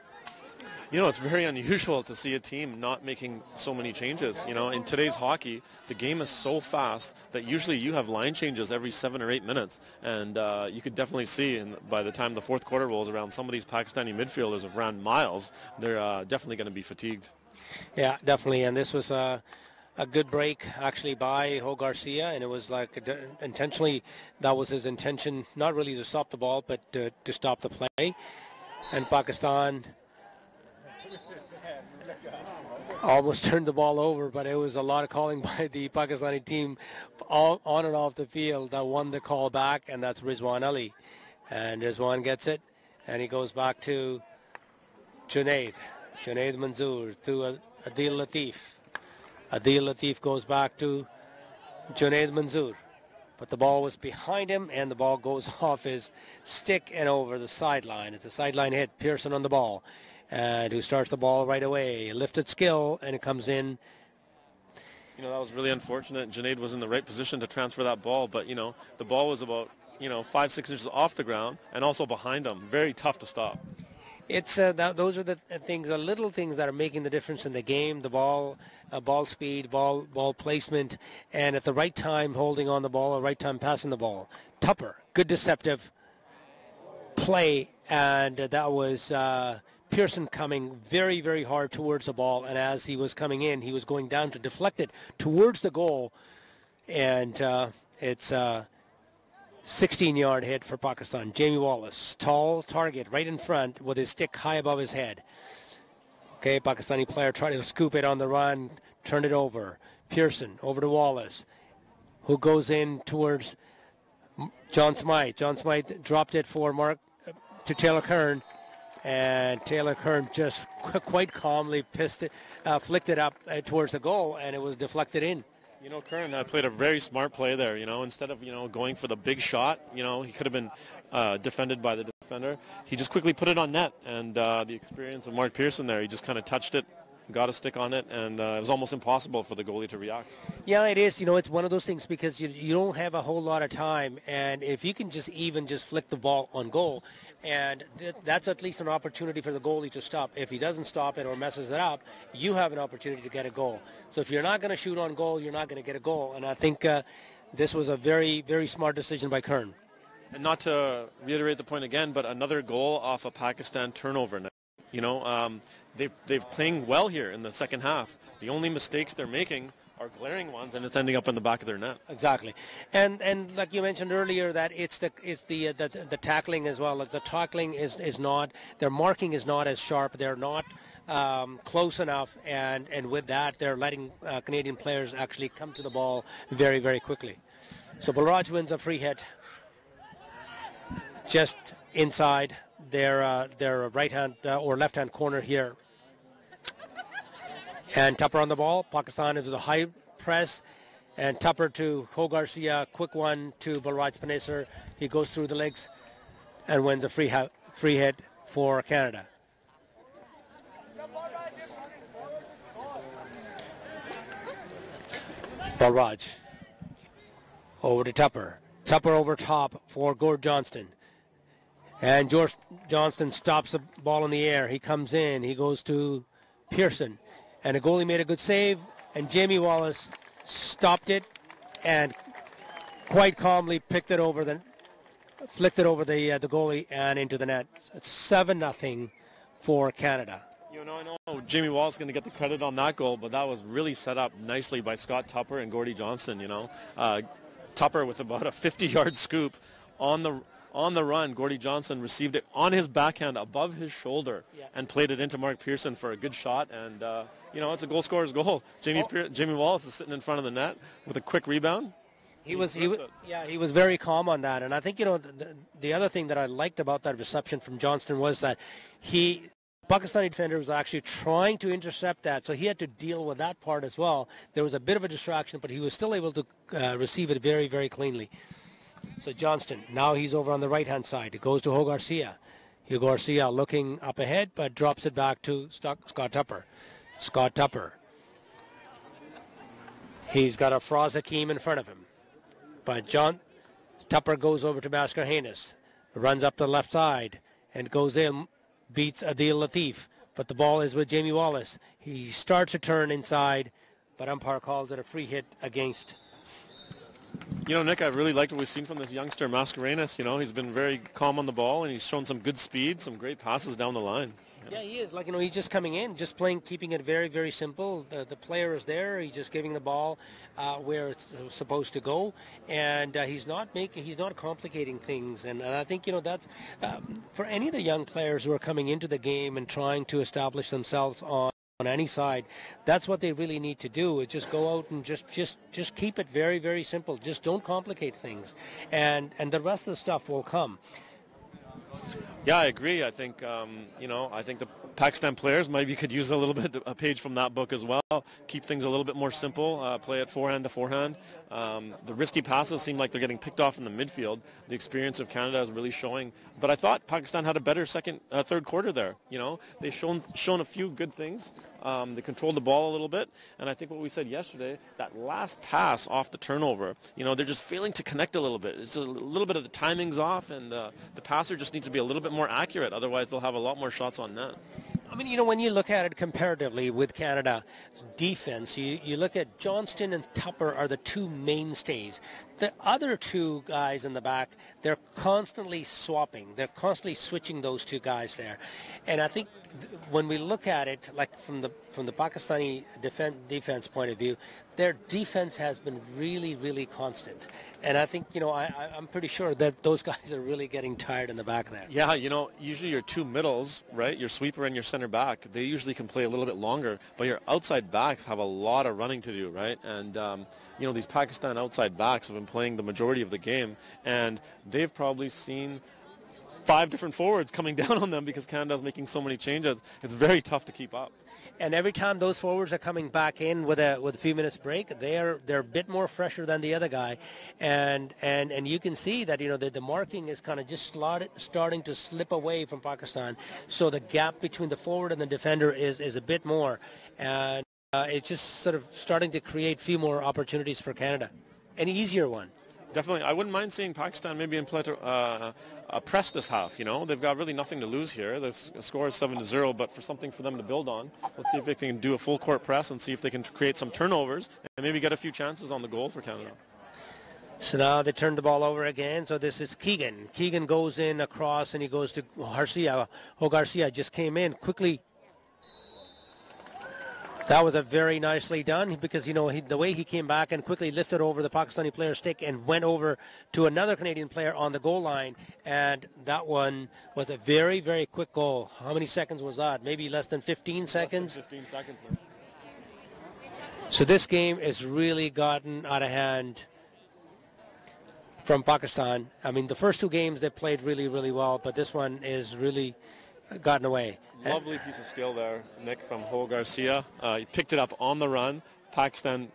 You know, it's very unusual to see a team not making so many changes. You know, in today's hockey, the game is so fast that usually you have line changes every 7 or 8 minutes. And you could definitely see by the time the fourth quarter rolls around, some of these Pakistani midfielders have ran miles. They're definitely going to be fatigued. Yeah, definitely. And this was a good break actually by Ho Garcia, and it was like intentionally, that was his intention, not really to stop the ball, but to stop the play. And Pakistan almost turned the ball over, but it was a lot of calling by the Pakistani team all on and off the field that won the call back, and that's Rizwan Ali. And Rizwan gets it, and he goes back to Junaid Manzoor to Adil Latif. Adil Latif goes back to Junaid Manzoor, but the ball was behind him, and the ball goes off his stick and over the sideline. It's a sideline hit. Pearson on the ball, and who starts the ball right away. Lifted skill, and it comes in. You know, that was really unfortunate. Junaid was in the right position to transfer that ball, but, you know, the ball was about, 5-6 inches off the ground and also behind him. Very tough to stop. It's those are the things, the little things that are making the difference in the game. The ball speed, ball placement, and at the right time holding on the ball, or right time passing the ball. Tupper, good deceptive play, and that was Pearson coming very, very hard towards the ball, and as he was coming in, he was going down to deflect it towards the goal, and it's 16-yard hit for Pakistan. Jamie Wallace, tall target right in front with his stick high above his head. Okay, Pakistani player tried to scoop it on the run, turn it over. Pearson over to Wallace, who goes in towards John Smythe. John Smythe dropped it to Taylor Kern, and Taylor Kern just quite calmly flicked it up towards the goal, and it was deflected in. You know, Kern played a very smart play there. Instead of, going for the big shot, he could have been defended by the defender. He just quickly put it on net, and the experience of Mark Pearson there, he just kind of touched it, got a stick on it, and it was almost impossible for the goalie to react. Yeah, it is. It's one of those things because you don't have a whole lot of time, and if you can just flick the ball on goal, and that's at least an opportunity for the goalie to stop. If he doesn't stop it or messes it up, you have an opportunity to get a goal. So if you're not going to shoot on goal, you're not going to get a goal. And I think this was a very, very smart decision by Kern. And not to reiterate the point again, but another goal off a Pakistan turnover. They've playing well here in the second half. The only mistakes they're making are glaring ones, and it's ending up in the back of their net. Exactly, and like you mentioned earlier, that it's the tackling as well. Like the tackling is not, their marking is not as sharp. They're not close enough, and with that, they're letting Canadian players actually come to the ball very, very quickly. So Balraj wins a free hit just inside their right hand or left hand corner here. And Tupper on the ball. Pakistan into the high press. And Tupper to Ho Garcia. Quick one to Balraj Panesar. He goes through the legs and wins a free hit for Canada. Balraj over to Tupper. Tupper over top for Gord Johnston. And George Johnston stops the ball in the air. He comes in. He goes to Pearson. And the goalie made a good save, and Jamie Wallace stopped it and quite calmly flicked it over the goalie and into the net. It's 7-0 for Canada. I know Jamie Wallace is going to get the credit on that goal, but that was really set up nicely by Scott Tupper and Gordie Johnston. Tupper with about a 50-yard scoop on the run. Gordie Johnston received it on his backhand above his shoulder and played it into Mark Pearson for a good shot. And, it's a goal scorer's goal. Jamie Wallace is sitting in front of the net with a quick rebound. He was very calm on that. And I think, the other thing that I liked about that reception from Johnston was that Pakistani defender was actually trying to intercept that, so he had to deal with that part as well. There was a bit of a distraction, but he was still able to receive it very, very cleanly. So Johnston, now he's over on the right-hand side. It goes to Hugo Garcia. Hugo Garcia looking up ahead, but drops it back to Scott Tupper. Scott Tupper. He's got a Faraz Hakeem in front of him. But Tupper goes over to Mascarenas, runs up the left side, and goes in, beats Adil Latif. But the ball is with Jamie Wallace. He starts to turn inside, but umpire calls it a free hit against. Nick, I really liked what we've seen from this youngster, Mascarenas. He's been very calm on the ball, and he's shown some good speed, some great passes down the line. Yeah, he is. He's just coming in, just playing, keeping it very, very simple. The player is there. He's just giving the ball where it's supposed to go, and he's not complicating things. And I think that's for any of the young players who are coming into the game and trying to establish themselves on any side, that's what they really need to do, is just go out and just keep it very, very simple. Just don't complicate things, and the rest of the stuff will come. Yeah, I agree. I think, I think the Pakistan players maybe could use a page from that book as well. Keep things a little bit more simple, play it forehand to forehand. The risky passes seem like they're getting picked off in the midfield. The experience of Canada is really showing. But I thought Pakistan had a better third quarter there. They've shown a few good things. They controlled the ball a little bit. And I think what we said yesterday, that last pass off the turnover, they're just failing to connect a little bit. It's a little bit of the timing's off, and the passer just needs to be a little bit more accurate. Otherwise, they'll have a lot more shots on net. When you look at it comparatively with Canada's defense, you look at Johnston and Tupper are the two mainstays. The other two guys in the back, they're constantly swapping. They're constantly switching those two guys there. And I think when we look at it, like from the Pakistani defense point of view, their defense has been really, really constant. And I think, I'm pretty sure that those guys are really getting tired in the back there. Yeah, usually your two middles, right, your sweeper and your center back, they usually can play a little bit longer, but your outside backs have a lot of running to do, right? And, these Pakistan outside backs have been playing the majority of the game, and they've probably seen 5 different forwards coming down on them because Canada's making so many changes. It's very tough to keep up. And every time those forwards are coming back in with a few minutes break, they're a bit more fresher than the other guy, and you can see that the marking is kind of just starting to slip away from Pakistan. So the gap between the forward and the defender is a bit more, and it's just sort of starting to create a few more opportunities for Canada, an easier one. Definitely. I wouldn't mind seeing Pakistan maybe in press this half. They've got really nothing to lose here. The score is 7-0, but for something for them to build on. Let's see if they can do a full court press and see if they can create some turnovers and maybe get a few chances on the goal for Canada. So now they turn the ball over again. So this is Keegan. Keegan goes in across and he goes to Garcia. Garcia just came in quickly. That was a very nicely done because, the way he came back and quickly lifted over the Pakistani player's stick and went over to another Canadian player on the goal line. And that one was a very, very quick goal. How many seconds was that? Maybe less than 15 seconds? Less than 15 seconds. Yeah. So this game has really gotten out of hand from Pakistan. The first two games they played really, really well, but this one is really gotten away. Lovely piece of skill there, Nick, from Hugo Garcia. He picked it up on the run. Pakistan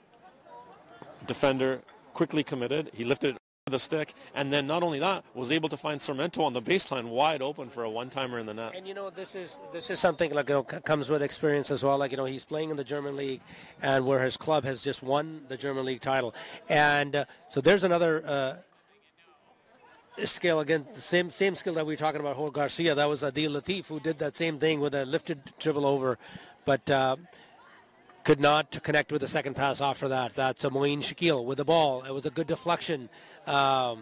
defender quickly committed. He lifted it over the stick, and then not only that, was able to find Sormento on the baseline wide open for a one-timer in the net. And this is something comes with experience as well. He's playing in the German league, and where his club has just won the German league title, and so there's another. Skill again, the same skill that we were talking about, Hugo Garcia. That was Adil Latif who did that same thing with a lifted dribble over, but could not connect with the second pass after that. That's Moeen Shakil with the ball. It was a good deflection by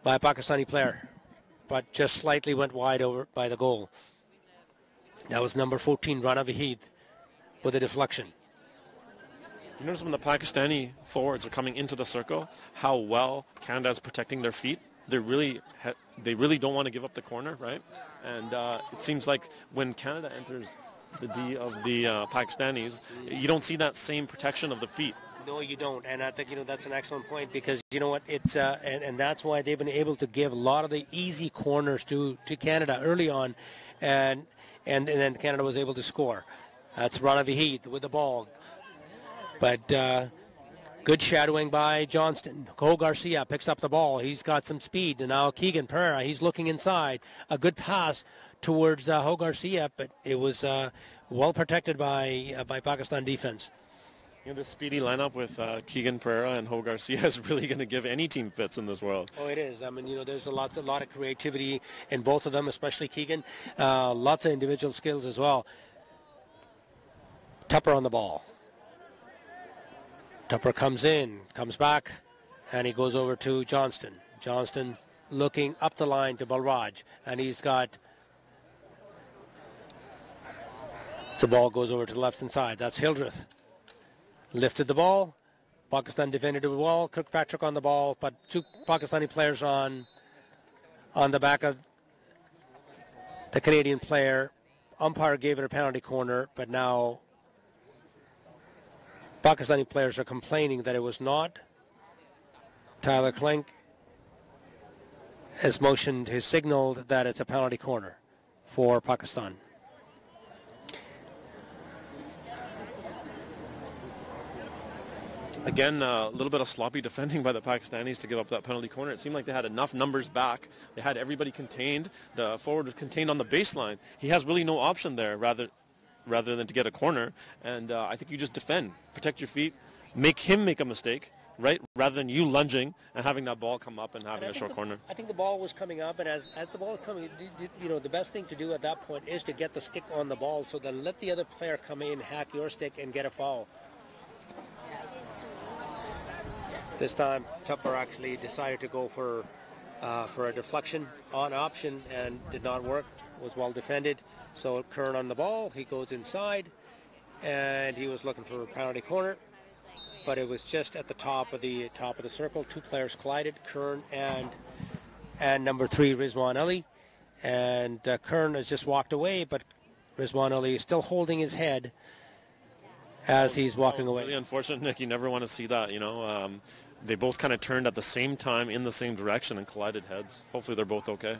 a Pakistani player, but just slightly went wide over by the goal. That was number 14, Rana Vahid, with a deflection. You notice when the Pakistani forwards are coming into the circle, how well Canada is protecting their feet. They really don't want to give up the corner, right? And it seems like when Canada enters the D of the Pakistanis, you don't see that same protection of the feet. No, you don't. And I think, that's an excellent point because, you know what, it's and that's why they've been able to give a lot of the easy corners to Canada early on, and then Canada was able to score. That's Ranavihid with the ball. But good shadowing by Johnston. Ho Garcia picks up the ball. He's got some speed. And now Keegan Pereira, he's looking inside. A good pass towards Ho Garcia, but it was well protected by Pakistan defense. The speedy lineup with Keegan Pereira and Ho Garcia is really going to give any team fits in this world. Oh, it is. I mean, there's a lot of creativity in both of them, especially Keegan. Lots of individual skills as well. Tupper on the ball. Tupper comes in, comes back, and he goes over to Johnston. Johnston looking up the line to Balraj, and he's got... The ball goes over to the left-hand side. That's Hildreth. Lifted the ball. Pakistan defended it well. Kirkpatrick on the ball, but two Pakistani players on the back of the Canadian player. Umpire gave it a penalty corner, but now Pakistani players are complaining that it was not. Tyler Klink has signaled that it's a penalty corner for Pakistan. Again, a little bit of sloppy defending by the Pakistanis to give up that penalty corner. It seemed like they had enough numbers back. They had everybody contained. The forward was contained on the baseline. He has really no option there rather than to get a corner. And I think you just defend, protect your feet, make him make a mistake, right? Rather than you lunging and having that ball come up and having a short corner. I think the ball was coming up, and as the ball was coming, the best thing to do at that point is to get the stick on the ball so that let the other player come in, hack your stick, and get a foul. This time, Tupper actually decided to go for a deflection on option and did not work. Was well defended. So Kern on the ball. He goes inside, and he was looking for a penalty corner, but it was just at the top of the circle. Two players collided, Kern and number 3 Rizwan Ali, and Kern has just walked away, but Rizwan Ali is still holding his head as he's walking away. Really unfortunate, Nick. You never want to see that. They both kind of turned at the same time in the same direction and collided heads. Hopefully they're both okay.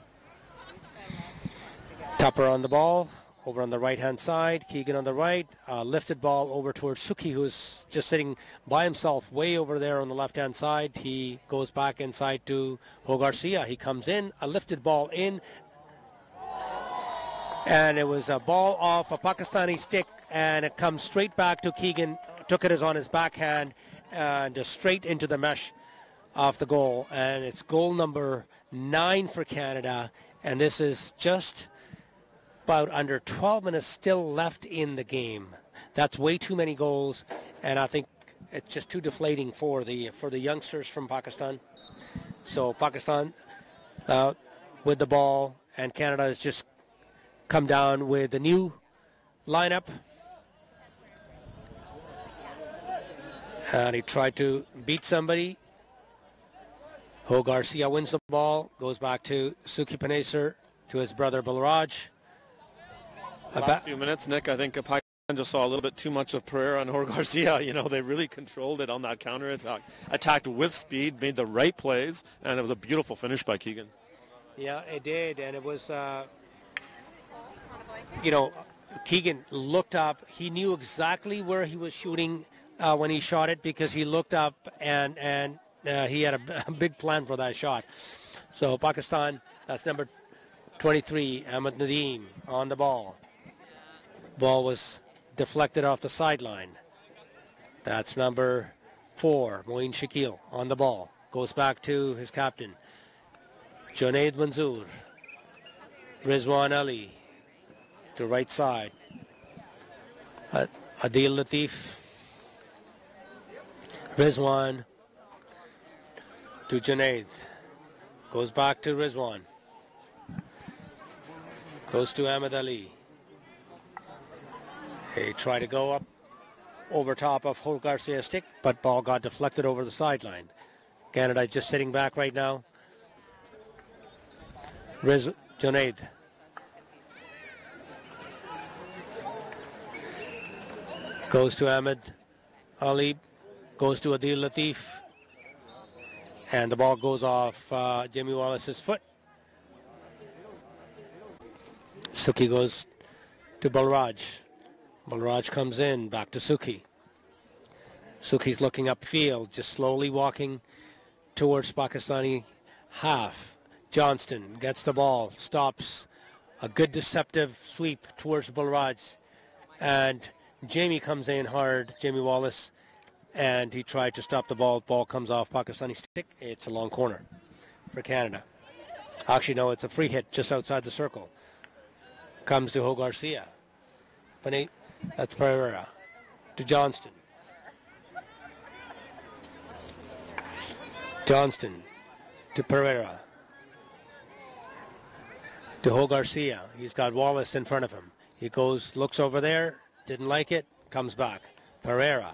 Tupper on the ball, over on the right-hand side. Keegan on the right. Lifted ball over towards Suki, who's just sitting by himself way over there on the left-hand side. He goes back inside to Ho Garcia. He comes in, a lifted ball in, and it was a ball off a Pakistani stick, and it comes straight back to Keegan. Took it as on his backhand and just straight into the mesh of the goal. And it's goal number 9 for Canada. And this is just about under 12 minutes still left in the game. That's way too many goals. And I think it's just too deflating for the youngsters from Pakistan. So Pakistan with the ball, and Canada has just come down with the new lineup. And he tried to beat somebody. Ho Garcia wins the ball, goes back to Suki Panesar, to his brother Balraj. Last few minutes, Nick, I think Pakistan just saw a little bit too much of Pereira and Ho Garcia. They really controlled it on that counter attack. Attacked with speed, made the right plays, and it was a beautiful finish by Keegan. Yeah, it did, and it was, Keegan looked up. He knew exactly where he was shooting when he shot it, because he looked up and he had a big plan for that shot. So Pakistan, that's number 23, Ahmed Nadeem on the ball. Ball was deflected off the sideline. That's number 4, Moeen Shakil on the ball. Goes back to his captain, Junaid Manzoor. Rizwan Ali to right side. Adil Latif. Rizwan to Junaid. Goes back to Rizwan. Goes to Ahmed Ali. They try to go up over top of Ho Garcia's stick, but ball got deflected over the sideline. Canada just sitting back right now. Junaid. Goes to Ahmed Ali. Goes to Adil Latif. And the ball goes off Jamie Wallace's foot. Suki goes to Balraj. Balraj comes in, back to Suki. Suki's looking upfield, just slowly walking towards Pakistani half. Johnston gets the ball, stops. A good deceptive sweep towards Balraj. And Jamie comes in hard, Jamie Wallace, and he tried to stop the ball. Ball comes off Pakistani stick. It's a long corner for Canada. Actually, no, it's a free hit just outside the circle. Comes to Ho Garcia. That's Pereira. To Johnston. Johnston to Pereira. To Ho Garcia. He's got Wallace in front of him. He goes, looks over there, didn't like it, comes back. Pereira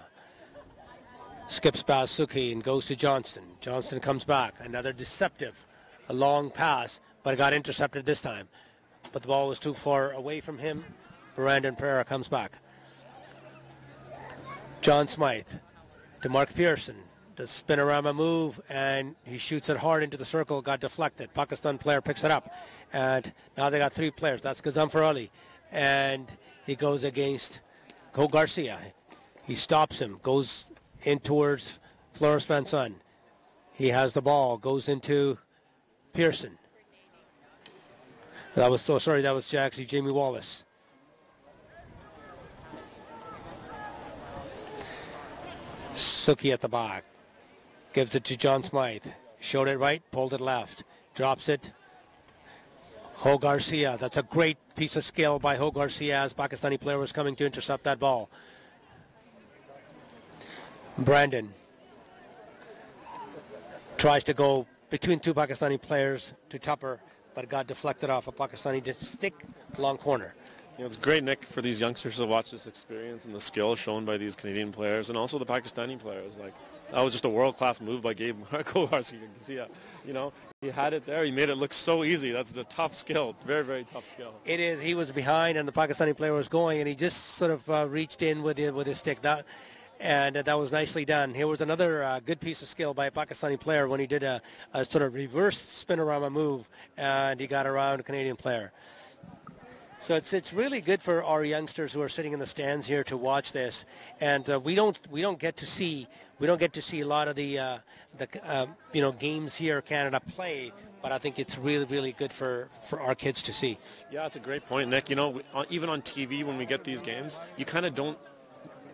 skips past Suki and goes to Johnston. Johnston comes back. Another deceptive, a long pass, but it got intercepted this time. But the ball was too far away from him. Brandon Pereira comes back. John Smythe to Mark Pearson. Does spinorama move, and he shoots it hard into the circle, got deflected. Pakistan player picks it up, and now they got three players. That's Gazamfar Ali, and he goes against Ho Garcia. He stops him, goes in towards Floris Van Son. He has the ball, goes into Pearson. That was actually Jamie Wallace. Suki at the back. Gives it to John Smythe. Showed it right, pulled it left. Drops it. Ho Garcia. That's a great piece of skill by Ho Garcia as Pakistani player was coming to intercept that ball. Brandon tries to go between two Pakistani players to Tupper, but got deflected off a Pakistani stick, long corner. You know, it's great, Nick, for these youngsters to watch this experience and the skill shown by these Canadian players and also the Pakistani players. Like, that was just a world-class move by Gabe Garcia. You know, he had it there. He made it look so easy. That's a tough skill, very, very tough skill. It is. He was behind, and the Pakistani player was going, and he just sort of reached in with his stick. That was nicely done. Here was another good piece of skill by a Pakistani player when he did a sort of reverse spinorama move, and he got around a Canadian player. So it's really good for our youngsters who are sitting in the stands here to watch this, and we don't get to see a lot of the games here Canada play, but I think it's really, really good for our kids to see. Yeah, it's a great point, Nick. You know, even on TV when we get these games, you kind of don't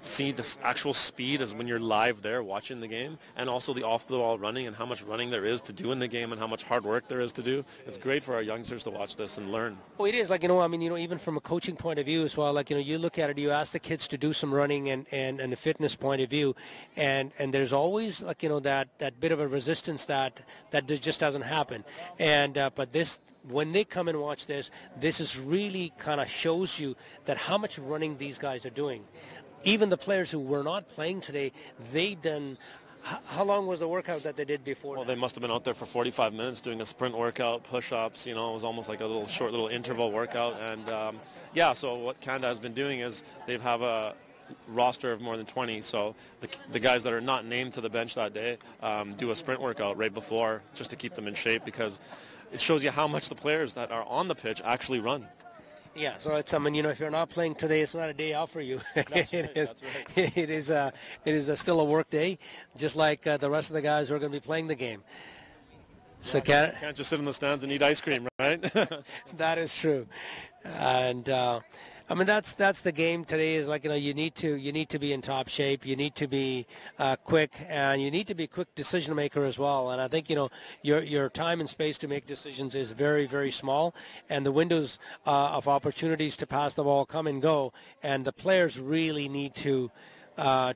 see the actual speed as when you're live there watching the game, and also the off-the-ball running and how much running there is to do in the game and how much hard work there is to do. It's great for our youngsters to watch this and learn. Well, it is. Even from a coaching point of view as well, you look at it, you ask the kids to do some running and a fitness point of view, and there's always, that bit of a resistance that just doesn't happen. And but this, when they come and watch this is really kind of shows you that how much running these guys are doing. Even the players who were not playing today, they done. How long was the workout that they did before? Well, they must have been out there for 45 minutes doing a sprint workout, push-ups. You know, it was almost like a short little interval workout. And so what Canada has been doing is they have a roster of more than 20. So the guys that are not named to the bench that day do a sprint workout right before, just to keep them in shape, because it shows you how much the players that are on the pitch actually run. Yeah, so it's if you're not playing today, it's not a day off for you. That's right. It is still a work day, just like the rest of the guys who are going to be playing the game. So you can't just sit in the stands and eat ice cream, right? That is true, and that's the game today. Is you need to be in top shape. You need to be quick, and you need to be a quick decision maker as well. And I think your time and space to make decisions is very, very small, and the windows of opportunities to pass the ball come and go. And the players really need to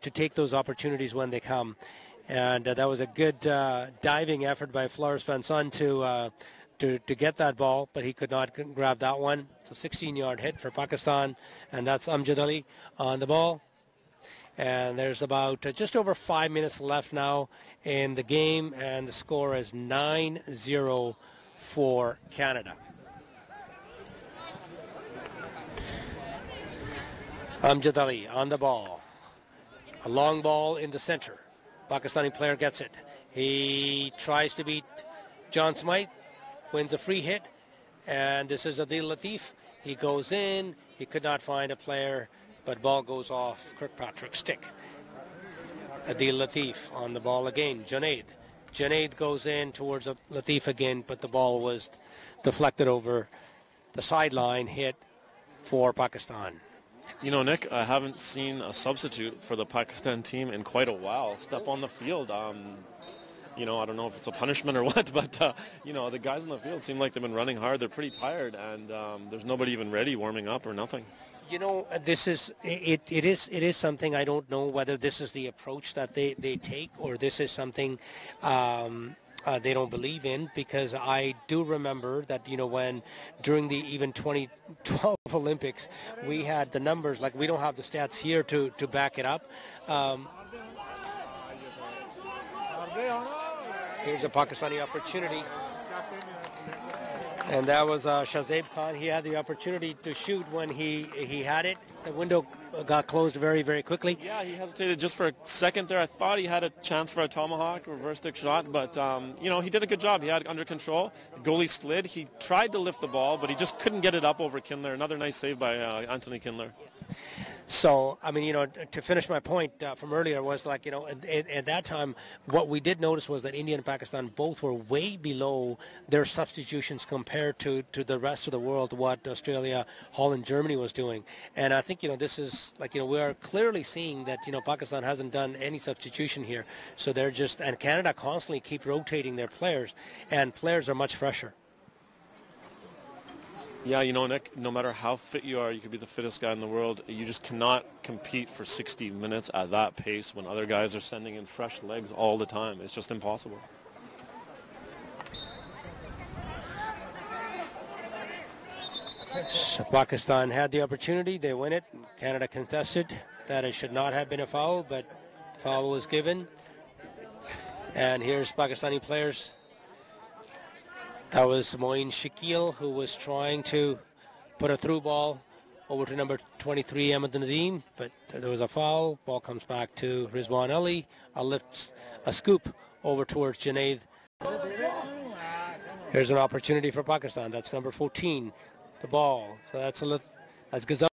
take those opportunities when they come. And that was a good diving effort by Floris Van Son to get that ball, but he could not grab that one. It's a 16-yard hit for Pakistan, and that's Amjad Ali on the ball. And there's about just over 5 minutes left now in the game, and the score is 9-0 for Canada. Amjad Ali on the ball. A long ball in the center. Pakistani player gets it. He tries to beat John Smythe, wins a free hit, and this is Adil Latif. He goes in, he could not find a player, but ball goes off Kirkpatrick's stick. Adil Latif on the ball again, Junaid. Junaid goes in towards Latif again, but the ball was deflected over the sideline, hit for Pakistan. You know, Nick, I haven't seen a substitute for the Pakistan team in quite a while step on the field. You know, I don't know if it's a punishment or what, but, you know, the guys on the field seem like they've been running hard. They're pretty tired, and there's nobody even ready warming up or nothing. You know, this is it is something. I don't know whether this is the approach that they take, or this is something they don't believe in, because I do remember that, you know, when during the even 2012 Olympics, we had the numbers, like we don't have the stats here to back it up. Here's a Pakistani opportunity. And that was Shahzaib Khan. He had the opportunity to shoot when he had it. The window got closed very, very quickly. Yeah, he hesitated just for a second there. I thought he had a chance for a tomahawk, reverse stick shot, but, you know, he did a good job. He had it under control. The goalie slid. He tried to lift the ball, but he just couldn't get it up over Kindler. Another nice save by Anthony Kindler. So, I mean, you know, to finish my point from earlier was like, you know, at that time, what we did notice was that India and Pakistan both were way below their substitutions compared to the rest of the world, what Australia, Holland, Germany was doing. And I think, you know, this is like, you know, we are clearly seeing that, you know, Pakistan hasn't done any substitution here. So they're just, and Canada constantly keep rotating their players, and players are much fresher. Yeah, you know, Nick, no matter how fit you are, you could be the fittest guy in the world. You just cannot compete for 60 minutes at that pace when other guys are sending in fresh legs all the time. It's just impossible. So Pakistan had the opportunity. They win it. Canada contested that it should not have been a foul, but foul was given. And here's Pakistani players. That was Moeen Shakil, who was trying to put a through ball over to number 23, Ahmed Nadeem, but there was a foul. Ball comes back to Rizwan Ali. A scoop over towards Junaid. Here's an opportunity for Pakistan. That's number 14, the ball. So that's Ghazal.